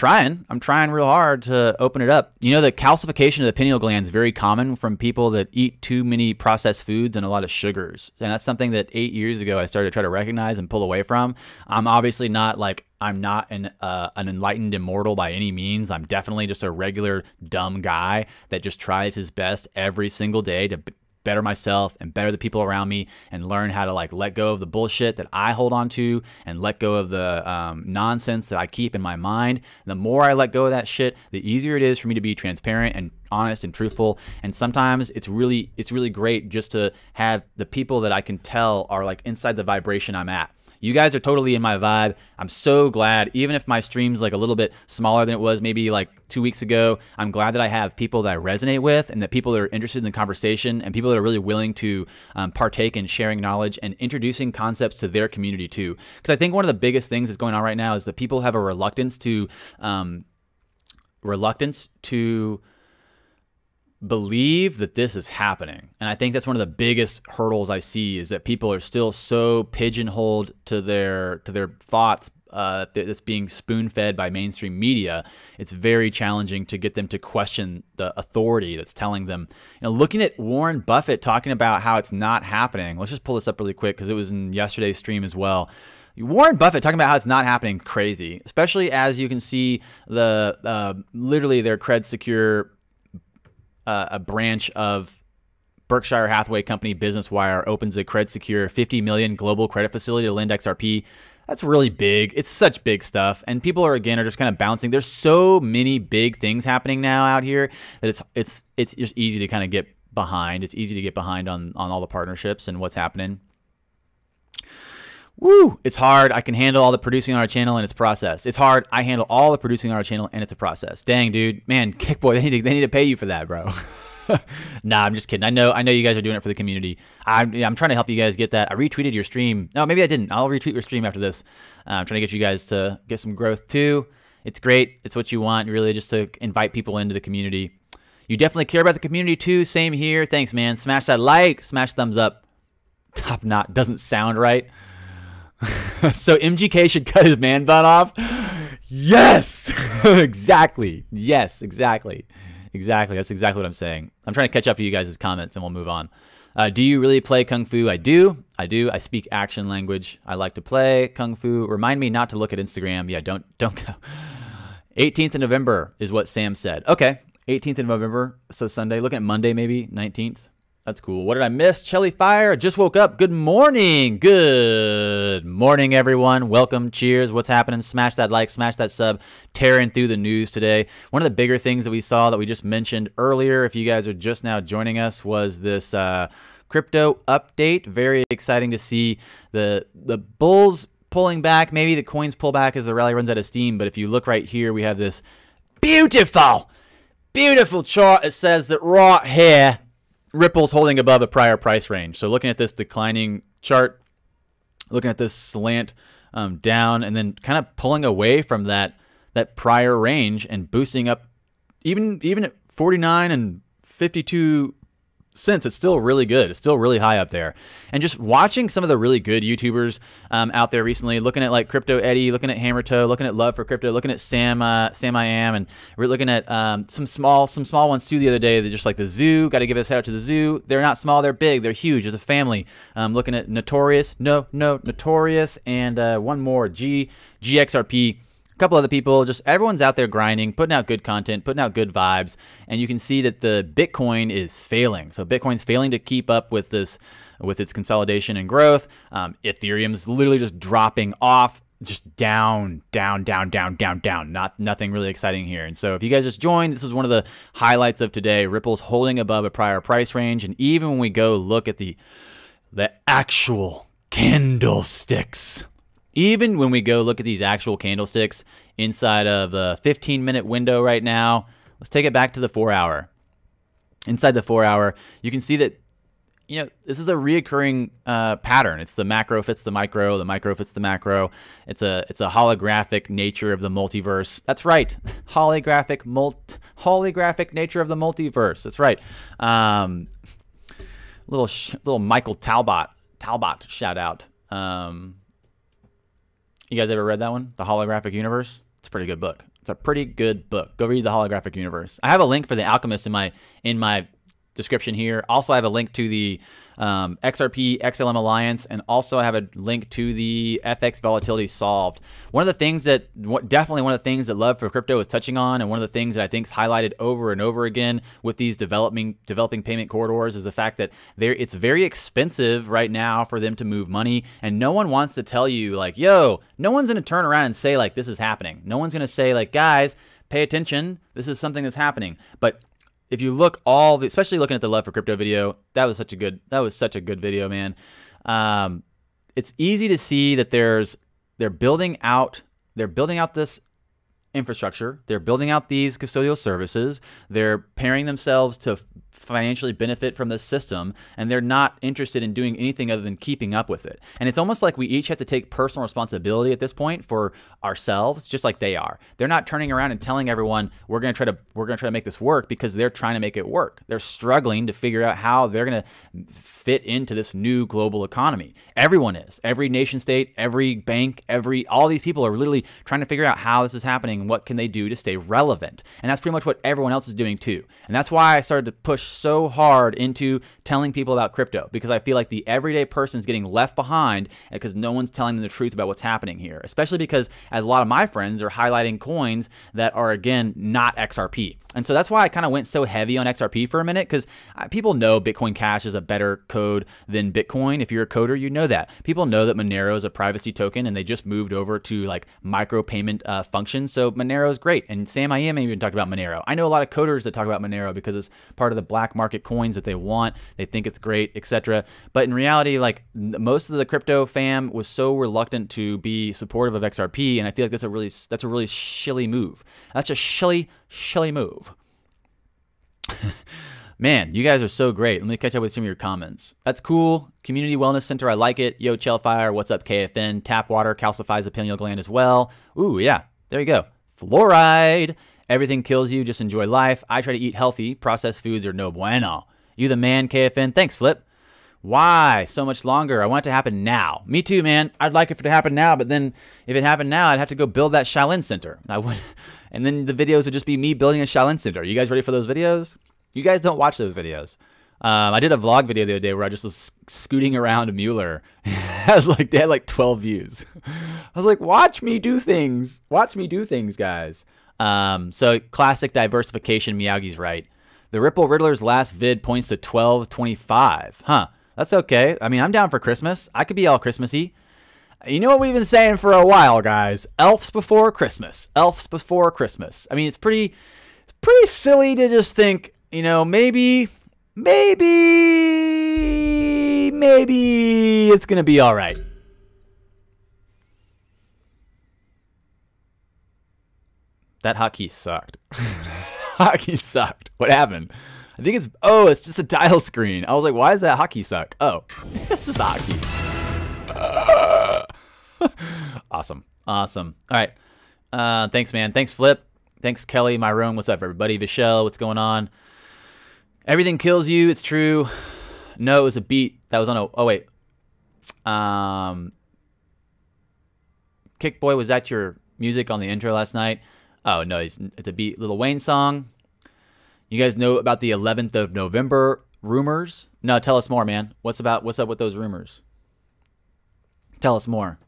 trying real hard to open it up. You know, the calcification of the pineal gland is very common from people that eat too many processed foods and a lot of sugars. And that's something that 8 years ago I started to try to recognize and pull away from. I'm obviously not like, I'm not an enlightened immortal by any means. I'm definitely just a regular dumb guy that just tries his best every single day to better myself and better the people around me and learn how to like let go of the bullshit that I hold on to and let go of the nonsense that I keep in my mind. And the more I let go of that shit, the easier it is for me to be transparent and honest and truthful. And sometimes it's really great just to have the people that I can tell are like inside the vibration I'm at. You guys are totally in my vibe. I'm so glad, even if my stream's like a little bit smaller than it was maybe like 2 weeks ago, I'm glad that I have people that I resonate with and that people that are interested in the conversation and people that are really willing to partake in sharing knowledge and introducing concepts to their community too. Because I think one of the biggest things that's going on right now is that people have a reluctance to believe that this is happening. And I think that's one of the biggest hurdles I see is that people are still so pigeonholed to their thoughts that's being spoon-fed by mainstream media. It's very challenging to get them to question the authority that's telling them. You know, looking at Warren Buffett talking about how it's not happening. Let's just pull this up really quick because it was in yesterday's stream as well. Warren Buffett talking about how it's not happening, crazy, especially as you can see the literally their Cred Secure a branch of Berkshire Hathaway company Business Wire opens a Cred Secure $50 million global credit facility to lend XRP. That's really big. It's such big stuff, and people are just kind of bouncing. There's so many big things happening now out here that it's just easy to kind of get behind. It's easy to get behind on all the partnerships and what's happening. Woo! It's hard. I can handle all the producing on our channel and it's a process. It's hard. I handle all the producing on our channel and it's a process. Dang, dude. Man, Kickboy, they need to pay you for that, bro. Nah, I'm just kidding. I know you guys are doing it for the community. I'm trying to help you guys get that. I retweeted your stream. No, maybe I didn't. I'll retweet your stream after this. I'm trying to get you guys to get some growth too. It's great. It's what you want, really, just to invite people into the community. You definitely care about the community too. Same here. Thanks, man. Smash that like. Smash thumbs up. Top knot doesn't sound right. So MGK should cut his man bun off? Yes! Exactly. Yes, exactly. Exactly. That's exactly what I'm saying. I'm trying to catch up to you guys' comments and we'll move on. Do you really play Kung Fu? I do. I speak action language. I like to play Kung Fu. Remind me not to look at Instagram. Yeah, don't go. 18th of November is what Sam said. Okay. 18th of November. So Sunday. Looking at Monday maybe. 19th. That's cool. What did I miss? Chelly Fire. Just woke up. Good morning. Good morning, everyone. Welcome. Cheers. What's happening? Smash that like. Smash that sub. Tearing through the news today. One of the bigger things that we saw that we just mentioned earlier, if you guys are just now joining us, was this crypto update. Very exciting to see the bulls pulling back. Maybe the coins pull back as the rally runs out of steam. But if you look right here, we have this beautiful chart. It says that right here, Ripple's holding above a prior price range. So looking at this declining chart, looking at this slant down, and then kind of pulling away from that prior range and boosting up even at 49 and 52 cents, it's still really good. It's still really high up there. And just watching some of the really good YouTubers out there recently, looking at like Crypto Eddie, looking at Hammer Toe, looking at Love for Crypto, looking at Sam I Am, and we're looking at some small ones too the other day. They're just like the Zoo. Got to give a shout out to the Zoo. They're not small, they're big, they're huge as a family. Looking at Notorious, Notorious, and one more, GXRP. A couple other people, just everyone's out there grinding, putting out good content, putting out good vibes, and you can see that the Bitcoin is failing. So Bitcoin's failing to keep up with this, with its consolidation and growth. Ethereum's literally just dropping off, just down. Nothing really exciting here. And so if you guys just joined, this is one of the highlights of today. Ripple's holding above a prior price range, and even when we go look at the actual candlesticks. Even when we go look at these actual candlesticks inside of a 15-minute window right now, let's take it back to the 4-hour. Inside the 4-hour, you can see that, you know, this is a reoccurring pattern. It's the macro fits the micro fits the macro. It's a holographic nature of the multiverse. That's right, holographic nature of the multiverse. That's right. Little Michael Talbot shout out. You guys ever read that one? The Holographic Universe? It's a pretty good book. It's a pretty good book. Go read The Holographic Universe. I have a link for The Alchemist in my description here. Also, I have a link to the XRP XLM Alliance, and also I have a link to the FX Volatility Solved. One of the things that definitely one of the things that Love for Crypto is touching on, and one of the things that I think is highlighted over and over again with these developing payment corridors, is the fact that it's very expensive right now for them to move money, and no one wants to tell you like, yo, no one's going to turn around and say like, this is happening. No one's going to say like, guys, pay attention, this is something that's happening. But if you look especially looking at the Love for Crypto video, that was such a good video, man. It's easy to see that they're building out this infrastructure. They're building out these custodial services. They're pairing themselves to financially benefit from this system, and they're not interested in doing anything other than keeping up with it. And it's almost like we each have to take personal responsibility at this point for ourselves, just like they are. They're not turning around and telling everyone we're going to try to make this work, because they're trying to make it work. They're struggling to figure out how they're going to fit into this new global economy. Everyone is. Every nation state, every bank, all these people are literally trying to figure out how this is happening and what can they do to stay relevant. And that's pretty much what everyone else is doing too. And that's why I started to push so hard into telling people about crypto, because I feel like the everyday person is getting left behind because no one's telling them the truth about what's happening here, especially because a lot of my friends are highlighting coins that are, again, not XRP. And so that's why I kind of went so heavy on XRP for a minute, because people know Bitcoin Cash is a better code than Bitcoin. If you're a coder, you know that. People know that Monero is a privacy token, and they just moved over to like micro payment functions. So Monero is great. And Sam I Am even talked about Monero. I know a lot of coders that talk about Monero because it's part of the black market coins that they want. They think it's great, etc. But in reality, like most of the crypto fam was so reluctant to be supportive of XRP, and I feel like that's a really shilly move. That's a shilly move. Man, you guys are so great. Let me catch up with some of your comments. That's cool. Community Wellness Center, I like it. Yo, Chellfire, what's up, KFN? Tap water calcifies the pineal gland as well. Ooh, yeah, there you go. Fluoride. Everything kills you. Just enjoy life. I try to eat healthy. Processed foods are no bueno. You the man, KFN. Thanks, Flip. Why so much longer? I want it to happen now. Me too, man. I'd like it to happen now, but then if it happened now, I'd have to go build that Shaolin Center. I would, and then the videos would just be me building a Shaolin Center. You guys ready for those videos? You guys don't watch those videos. I did a vlog video the other day where I just was scooting around Mueller. They had like 12 views. I was like, watch me do things. Watch me do things, guys. So classic diversification. Miyagi's right. The Ripple Riddler's last vid points to 1225. Huh. That's okay. I mean, I'm down for Christmas. I could be all Christmassy. You know what we've been saying for a while, guys? Elves before Christmas. Elves before Christmas. I mean, it's pretty silly to just think, you know, maybe it's going to be all right. That hotkey sucked. Hotkey sucked. What happened? I think it's just a dial screen. I was like, why does that hotkey suck? Oh, this is the hotkey. Awesome. All right. Thanks, man. Thanks, Flip. Thanks, Kelly, Myron. What's up, everybody? Vishel, what's going on? Everything kills you. It's true. No, it was a beat. That was on a... Oh, wait. Kickboy, was that your music on the intro last night? Oh, no. It's a beat. Lil Wayne song. You guys know about the 11th of November rumors? No, tell us more, man. What's up with those rumors? Tell us more.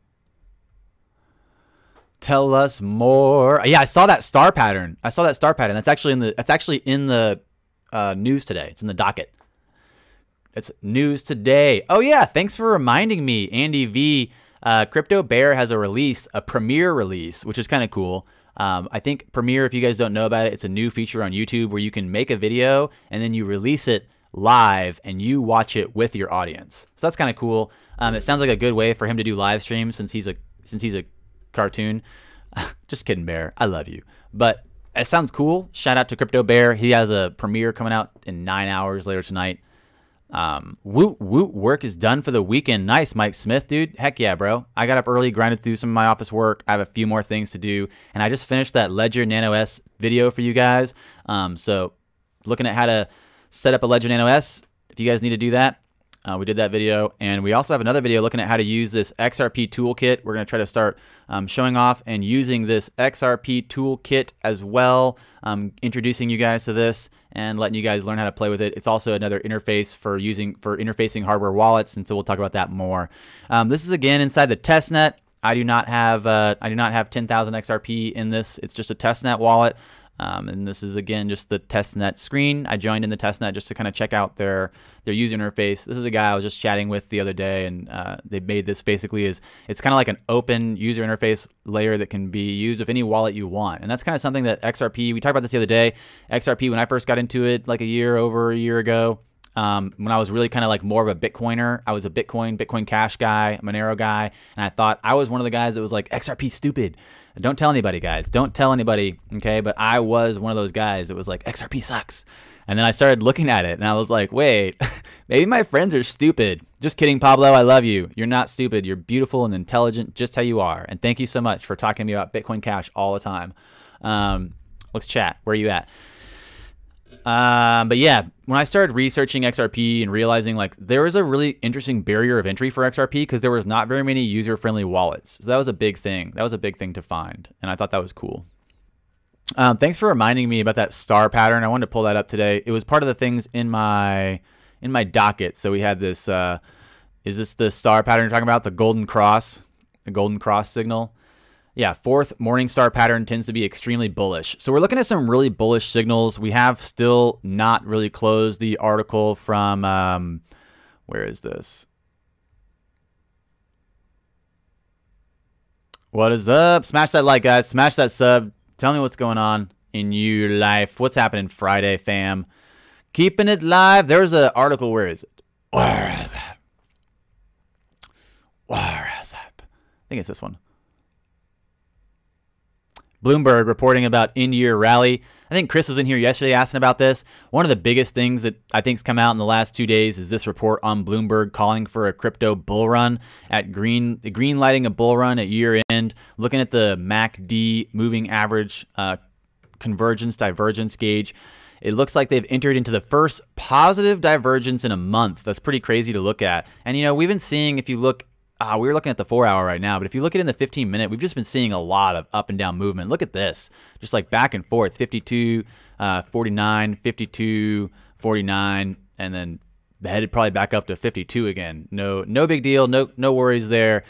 Tell us more. Yeah, I saw that star pattern. That's actually in the news today. It's in the docket. It's news today. Oh yeah, thanks for reminding me, Andy V. Crypto Bear has a premiere release, which is kind of cool. I think Premiere, if you guys don't know about it, it's a new feature on YouTube where you can make a video and then you release it live and you watch it with your audience. So that's kind of cool. It sounds like a good way for him to do live streams since he's a cartoon. Just kidding, Bear. I love you. But it sounds cool. Shout out to Crypto Bear. He has a premiere coming out in 9 hours later tonight. Woot work is done for the weekend. Nice, Mike Smith, dude. Heck yeah, bro. I got up early, grinded through some of my office work. I have a few more things to do, and I just finished that Ledger Nano S video for you guys. So looking at how to set up a Ledger Nano S, if you guys need to do that, We did that video, and we also have another video looking at how to use this XRP toolkit. We're going to try to start showing off and using this XRP toolkit as well, introducing you guys to this and letting you guys learn how to play with it. It's also another interface for interfacing hardware wallets, and so we'll talk about that more. This is again inside the testnet. I do not have 10,000 XRP in this. It's just a testnet wallet. And this is again just the testnet screen. I joined in the testnet just to kind of check out their user interface. This is a guy I was just chatting with the other day, and they made this basically it's kind of like an open user interface layer that can be used with any wallet you want. And that's kind of something that XRP, we talked about this the other day. XRP, when I first got into it like over a year ago, when I was really kind of like more of a Bitcoiner, I was a Bitcoin Cash guy, Monero guy, and I thought I was one of the guys that was like, XRP stupid. Don't tell anybody, guys. Don't tell anybody, okay? But I was one of those guys that was like, XRP sucks. And then I started looking at it, and I was like, wait, maybe my friends are stupid. Just kidding, Pablo. I love you. You're not stupid. You're beautiful and intelligent just how you are. And thank you so much for talking to me about Bitcoin Cash all the time. Let's chat. Where are you at? But yeah, when I started researching XRP and realizing like there was a really interesting barrier of entry for XRP because there was not very many user-friendly wallets. So that was a big thing. That was a big thing to find, and I thought that was cool. Thanks for reminding me about that star pattern. I wanted to pull that up today. It was part of the things in my docket. So we had this. Is this the star pattern you're talking about? The golden cross signal. Yeah, fourth Morningstar pattern tends to be extremely bullish. So we're looking at some really bullish signals. We have still not really closed the article from, where is this? What is up? Smash that like, guys. Smash that sub. Tell me what's going on in your life. What's happening Friday, fam? Keeping it live. There's an article. Where is it? Where is it? Where is it? I think it's this one. Bloomberg reporting about end-year rally. I think Chris was in here yesterday asking about this. One of the biggest things that I think's come out in the last 2 days is this report on Bloomberg calling for a crypto bull run at green lighting a bull run at year end. Looking at the MACD moving average convergence divergence gauge, it looks like they've entered into the first positive divergence in a month. That's pretty crazy to look at. And you know, we've been seeing, if you look. We're looking at the 4 hour right now, but if you look at it in the 15-minute, we've just been seeing a lot of up and down movement. Look at this, just like back and forth, 52, 49, 52, 49, and then headed probably back up to 52 again. No big deal, no worries there.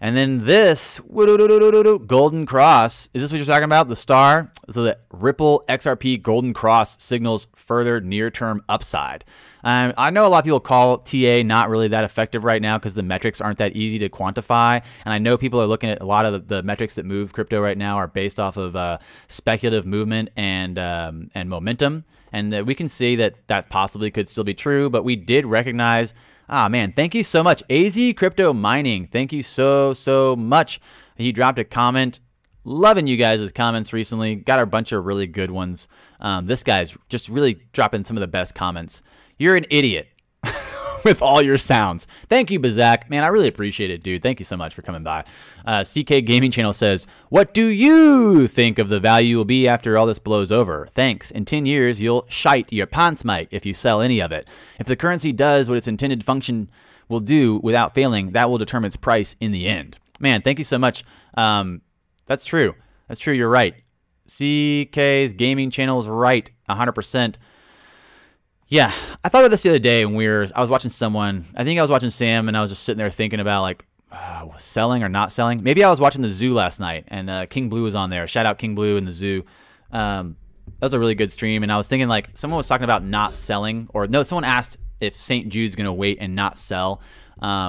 And then this golden cross, is this what you're talking about? The star? So the Ripple XRP golden cross signals further near-term upside. I know a lot of people call TA not really that effective right now because the metrics aren't that easy to quantify. And I know people are looking at a lot of the metrics that move crypto right now are based off of speculative movement and momentum. And we can see that possibly could still be true, but we did recognize. Man, thank you so much. AZ Crypto Mining, thank you so much. He dropped a comment. Loving you guys' comments recently. Got a bunch of really good ones. This guy's just really dropping some of the best comments. You're an idiot with all your sounds. Thank you, Bazak. Man, I really appreciate it, dude. Thank you so much for coming by. CK Gaming Channel says, what do you think of the value will be after all this blows over? Thanks. In 10 years, you'll shite your pants, Mike, if you sell any of it. If the currency does what its intended function will do without failing, that will determine its price in the end. Man, thank you so much. That's true. That's true. You're right. CK's Gaming Channel is right 100%. Yeah, I thought about this the other day when I was watching someone. I think I was watching Sam, and I was just sitting there thinking about like selling or not selling. Maybe I was watching the Zoo last night, and King Blue was on there. Shout out King Blue and the Zoo. That was a really good stream, and I was thinking like someone was talking about not selling, or no, someone asked if St. Jude's gonna wait and not sell. I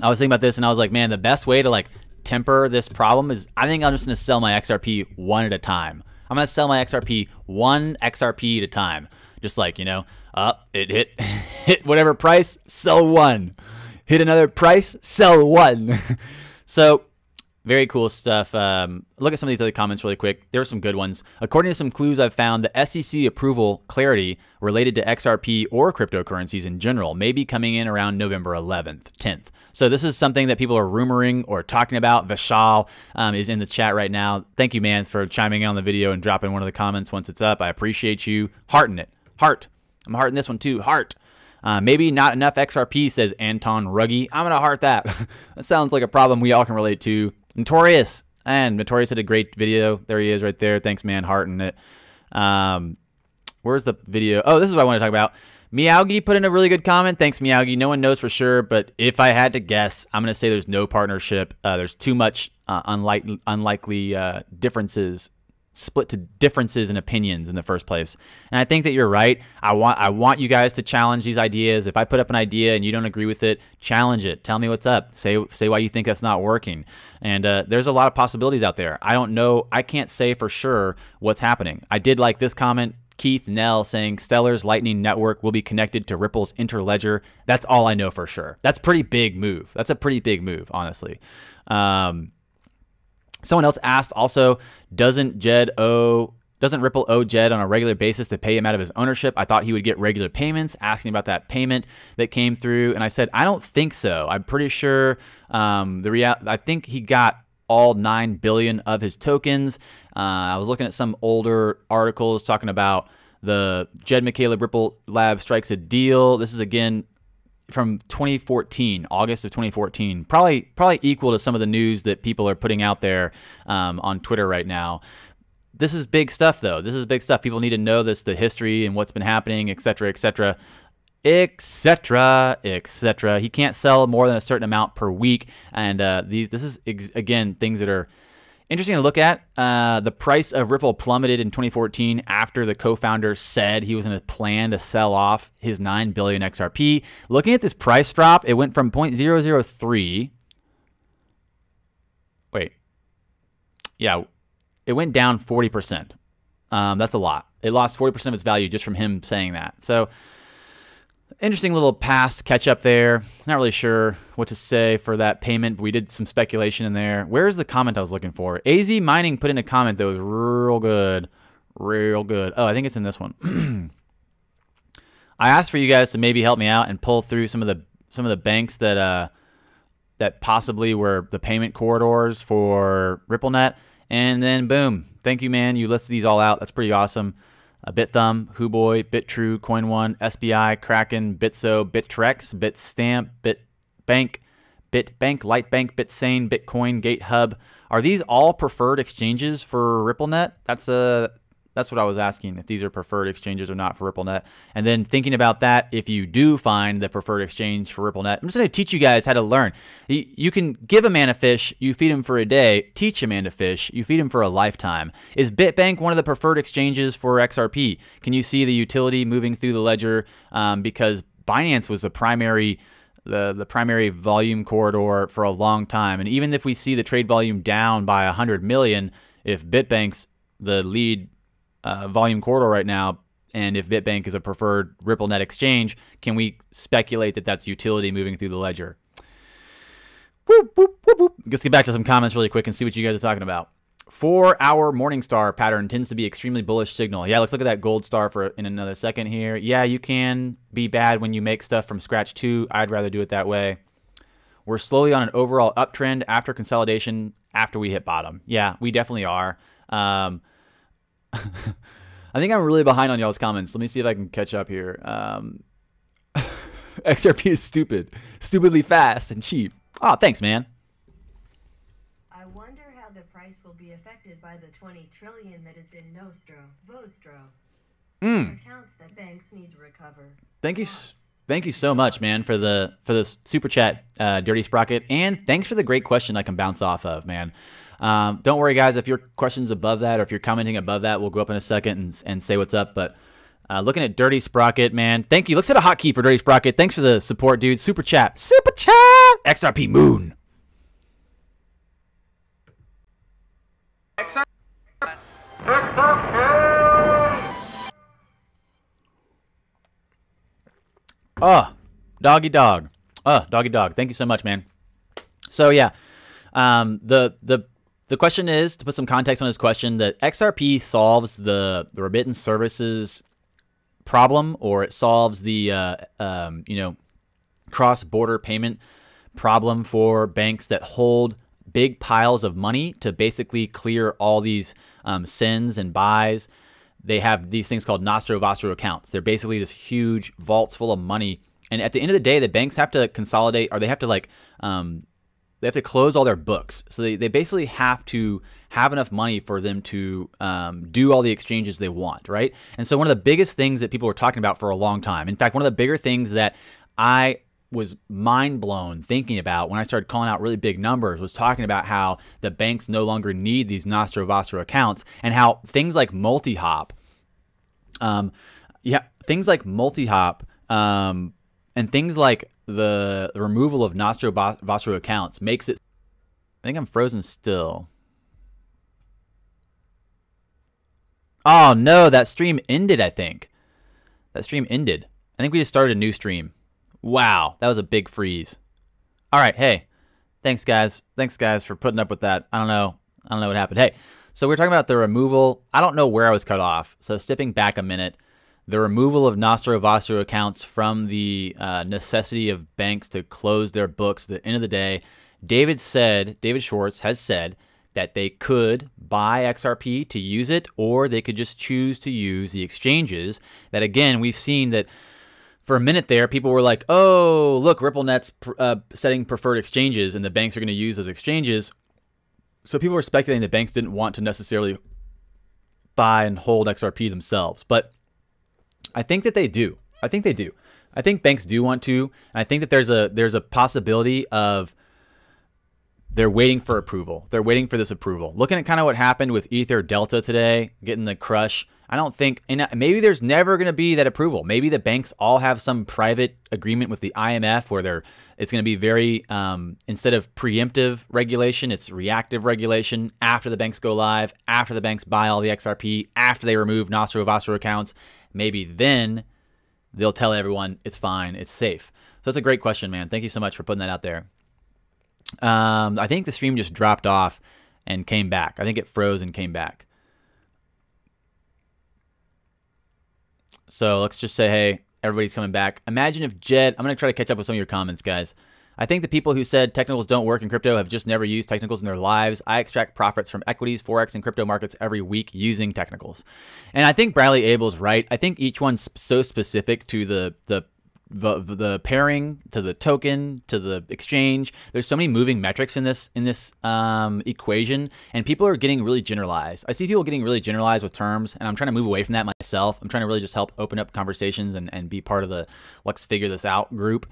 was thinking about this, and I was like, man, the best way to like temper this problem is I think I'm just gonna sell my XRP one at a time. I'm gonna sell my XRP one XRP at a time. Just like, you know, it hit whatever price, sell one. Hit another price, sell one. So very cool stuff. Look at some of these other comments really quick. There were some good ones. According to some clues I've found, the SEC approval clarity related to XRP or cryptocurrencies in general may be coming in around November 11th, 10th. So this is something that people are rumoring or talking about. Vishal is in the chat right now. Thank you, man, for chiming in on the video and dropping one of the comments once it's up. I appreciate you. Hearting it. Heart. I'm hearting this one too. Heart. Maybe not enough XRP, says Anton Ruggie. I'm going to heart that. That sounds like a problem we all can relate to. Notorious. And Notorious had a great video. There he is right there. Thanks, man. Hearting it. Where's the video? Oh, this is what I want to talk about. Meowgy put in a really good comment. Thanks, Meowgy. No one knows for sure, but if I had to guess, I'm going to say there's no partnership. There's too much unlikely differences, split to differences in opinions in the first place. And I think that you're right. I want you guys to challenge these ideas. If I put up an idea and you don't agree with it, challenge it. Tell me what's up. Say why you think that's not working. And there's a lot of possibilities out there. I don't know. I can't say for sure what's happening. I did like this comment. Keith Nell saying Stellar's Lightning Network will be connected to Ripple's Interledger. That's all I know for sure. That's a pretty big move. That's a pretty big move, honestly. Someone else asked also, doesn't Ripple owe Jed on a regular basis to pay him out of his ownership? I thought he would get regular payments, asking about that payment that came through. And I said, I don't think so. I'm pretty sure I think he got all 9 billion of his tokens. I was looking at some older articles talking about the Jed McCaleb Ripple Lab strikes a deal. This is again from 2014, August of 2014, probably equal to some of the news that people are putting out there on Twitter right now. This is big stuff, though. This is big stuff. People need to know this, the history and what's been happening, et cetera, et cetera, et cetera, et cetera. He can't sell more than a certain amount per week, and this is again things that are interesting to look at. The price of Ripple plummeted in 2014 after the co-founder said he was going to plan to sell off his 9 billion XRP. Looking at this price drop, it went from 0.003. Wait. Yeah, it went down 40%. That's a lot. It lost 40% of its value just from him saying that. So interesting little pass catch up there. Not really sure what to say for that payment, but we did some speculation in there. Where's the comment I was looking for? AZ Mining put in a comment that was real good. Real good. Oh, I think it's in this one. I asked for you guys to maybe help me out and pull through some of the banks that possibly were the payment corridors for RippleNet. And then boom. Thank you, man. You listed these all out. That's pretty awesome. BitThumb, Huboy, BitTrue, CoinOne, SBI, Kraken, Bitso, Bittrex, Bitstamp, BitBank, Lightbank, Bitsane, Bitcoin, GateHub. Are these all preferred exchanges for RippleNet? That's what I was asking, if these are preferred exchanges or not for RippleNet. And then thinking about that, if you do find the preferred exchange for RippleNet, I'm just going to teach you guys how to learn. You can give a man a fish, you feed him for a day. Teach a man to fish, you feed him for a lifetime. Is BitBank one of the preferred exchanges for XRP? Can you see the utility moving through the ledger? Because Binance was the primary volume corridor for a long time. And even if we see the trade volume down by 100 million, if BitBank's the lead volume corridor right now, and if BitBank is a preferred RippleNet exchange, can we speculate that that's utility moving through the ledger? Whoop, whoop, whoop, whoop. Let's get back to some comments really quick and see what you guys are talking about. 4-hour Morningstar pattern tends to be extremely bullish signal. Yeah, let's look at that gold star in another second here. Yeah, you can be bad when you make stuff from scratch too. I'd rather do it that way. We're slowly on an overall uptrend after consolidation after we hit bottom. Yeah, we definitely are. I think I'm really behind on y'all's comments. Let me see if I can catch up here. XRP is stupid. Stupidly fast and cheap. Oh, thanks, man. I wonder how the price will be affected by the 20 trillion that is in Vostro. Accounts that banks need to recover. Thank you so much, man, for the super chat, Dirty Sprocket, and thanks for the great question I can bounce off of, man. Don't worry, guys. If your question's above that or if you're commenting above that, we'll go up in a second and say what's up. But looking at Dirty Sprocket, man, thank you. Let's hit a hotkey for Dirty Sprocket. Thanks for the support, dude. Super chat. Super chat. XRP Moon. Oh, doggy dog. Oh, doggy dog. Thank you so much, man. So yeah, the question is, to put some context on this question, that XRP solves the remittance services problem, or it solves the cross-border payment problem for banks that hold big piles of money to basically clear all these sends and buys they have these things called nostro-vostro accounts. They're basically this huge vaults full of money. And at the end of the day, the banks have to consolidate, or they have to they have to close all their books. So they basically have to have enough money for them to do all the exchanges they want, right? And so one of the biggest things that people were talking about for a long time, in fact, one of the bigger things that I was mind blown thinking about when I started calling out really big numbers was talking about how the banks no longer need these nostro-vostro accounts, and how things like multi-hop, things like multi-hop, and things like the removal of nostro-vostro accounts makes it. I think I'm frozen still. Oh no, that stream ended. I think that stream ended. I think we just started a new stream. Wow, that was a big freeze. All right, hey, thanks guys. Thanks guys for putting up with that. I don't know what happened. Hey, so we're talking about the removal. I don't know where I was cut off. So stepping back a minute, the removal of nostro-vostro accounts from the necessity of banks to close their books at the end of the day. David Schwartz has said that they could buy XRP to use it, or they could just choose to use the exchanges. That again, we've seen that for a minute there, people were like, oh, look, RippleNet's setting preferred exchanges, and the banks are going to use those exchanges. So people were speculating that banks didn't want to necessarily buy and hold XRP themselves. But I think that they do. I think they do. I think banks do want to. And I think that there's a possibility of they're waiting for approval. They're waiting for this approval. Looking at kind of what happened with Ether Delta today, getting the crush. I don't think, and maybe there's never going to be that approval. Maybe the banks all have some private agreement with the IMF where it's going to be very, instead of preemptive regulation, it's reactive regulation after the banks go live, after the banks buy all the XRP, after they remove nostro-vostro accounts. Maybe then they'll tell everyone it's fine, it's safe. So that's a great question, man. Thank you so much for putting that out there. I think the stream just dropped off and came back. I think it froze and came back. So let's just say, hey, everybody's coming back. Imagine if Jed, I'm going to try to catch up with some of your comments, guys. I think the people who said technicals don't work in crypto have just never used technicals in their lives. I extract profits from equities, Forex, and crypto markets every week using technicals. And I think Bradley Abel's right. I think each one's so specific to the pairing, to the token, to the exchange. There's so many moving metrics in this equation, and people are getting really generalized. I see people getting really generalized with terms, and I'm trying to move away from that myself. I'm trying to really just help open up conversations and be part of the let's figure this out group.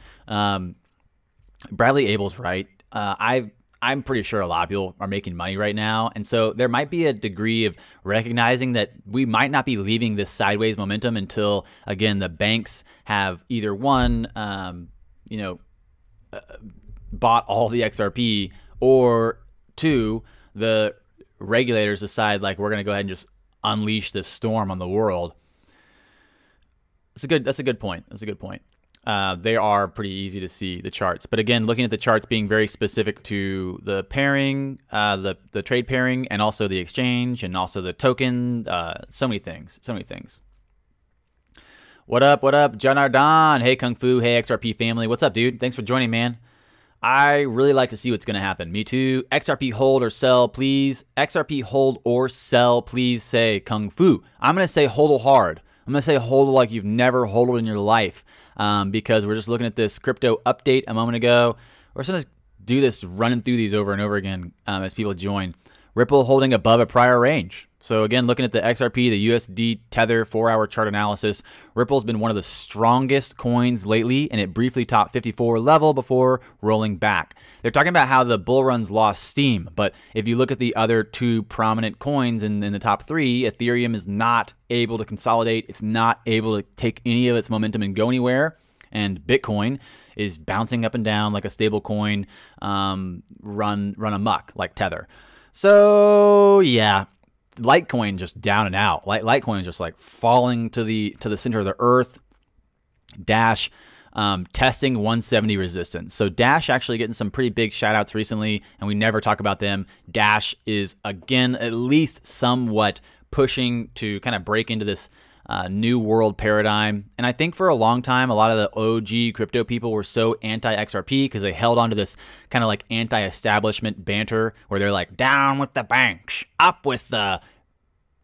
Bradley Abel's right. I'm pretty sure a lot of people are making money right now. And so there might be a degree of recognizing that we might not be leaving this sideways momentum until, again, the banks have either one, bought all the XRP, or two, the regulators decide like we're going to go ahead and just unleash this storm on the world. That's a good point. That's a good point. They are pretty easy to see, the charts. But again, looking at the charts being very specific to the pairing, the trade pairing, and also the exchange, and also the token, so many things. What up, Janardan? Hey, Kung Fu. Hey, XRP family. What's up, dude? Thanks for joining, man. I really like to see what's going to happen. Me too. XRP hold or sell, please. XRP hold or sell, please, say Kung Fu. I'm going to say hodl hard. I'm going to say hodl like you've never hodled in your life. Because we're just looking at this crypto update a moment ago. We're just going to do this running through these over and over again as people join. Ripple holding above a prior range. So again, looking at the XRP, the USD Tether 4-hour chart analysis, Ripple's been one of the strongest coins lately, and it briefly topped 54 level before rolling back. They're talking about how the bull run's lost steam, but if you look at the other two prominent coins in the top three, Ethereum is not able to consolidate. It's not able to take any of its momentum and go anywhere. And Bitcoin is bouncing up and down like a stable coin, run amok like Tether. So yeah, Litecoin just down and out. Litecoin is just like falling to the center of the earth. Dash testing 170 resistance. So Dash actually getting some pretty big shout outs recently, and we never talk about them. Dash is again at least somewhat pushing to kind of break into this new world paradigm. And I think for a long time, a lot of the OG crypto people were so anti-XRP because they held on to this kind of like anti-establishment banter where they're like, down with the banks, up with the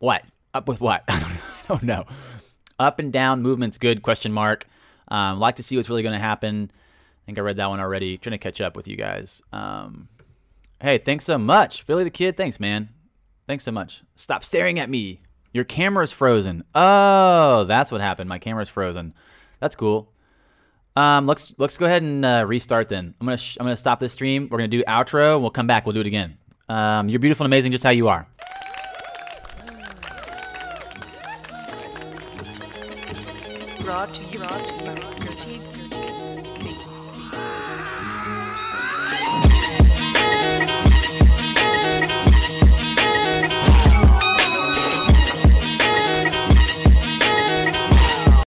what? Up with what? I Oh no. Up and down movement's good, question mark. Like to see what's really going to happen. I think I read that one already. Trying to catch up with you guys. Hey, thanks so much. Philly the Kid, thanks, man. Thanks so much. Stop staring at me. Your camera's frozen. Oh, that's what happened. My camera's frozen. That's cool. Let's go ahead and restart then. I'm gonna stop this stream. We're gonna do outro. We'll come back. We'll do it again. You're beautiful and amazing just how you are. Brought to you by your teeth.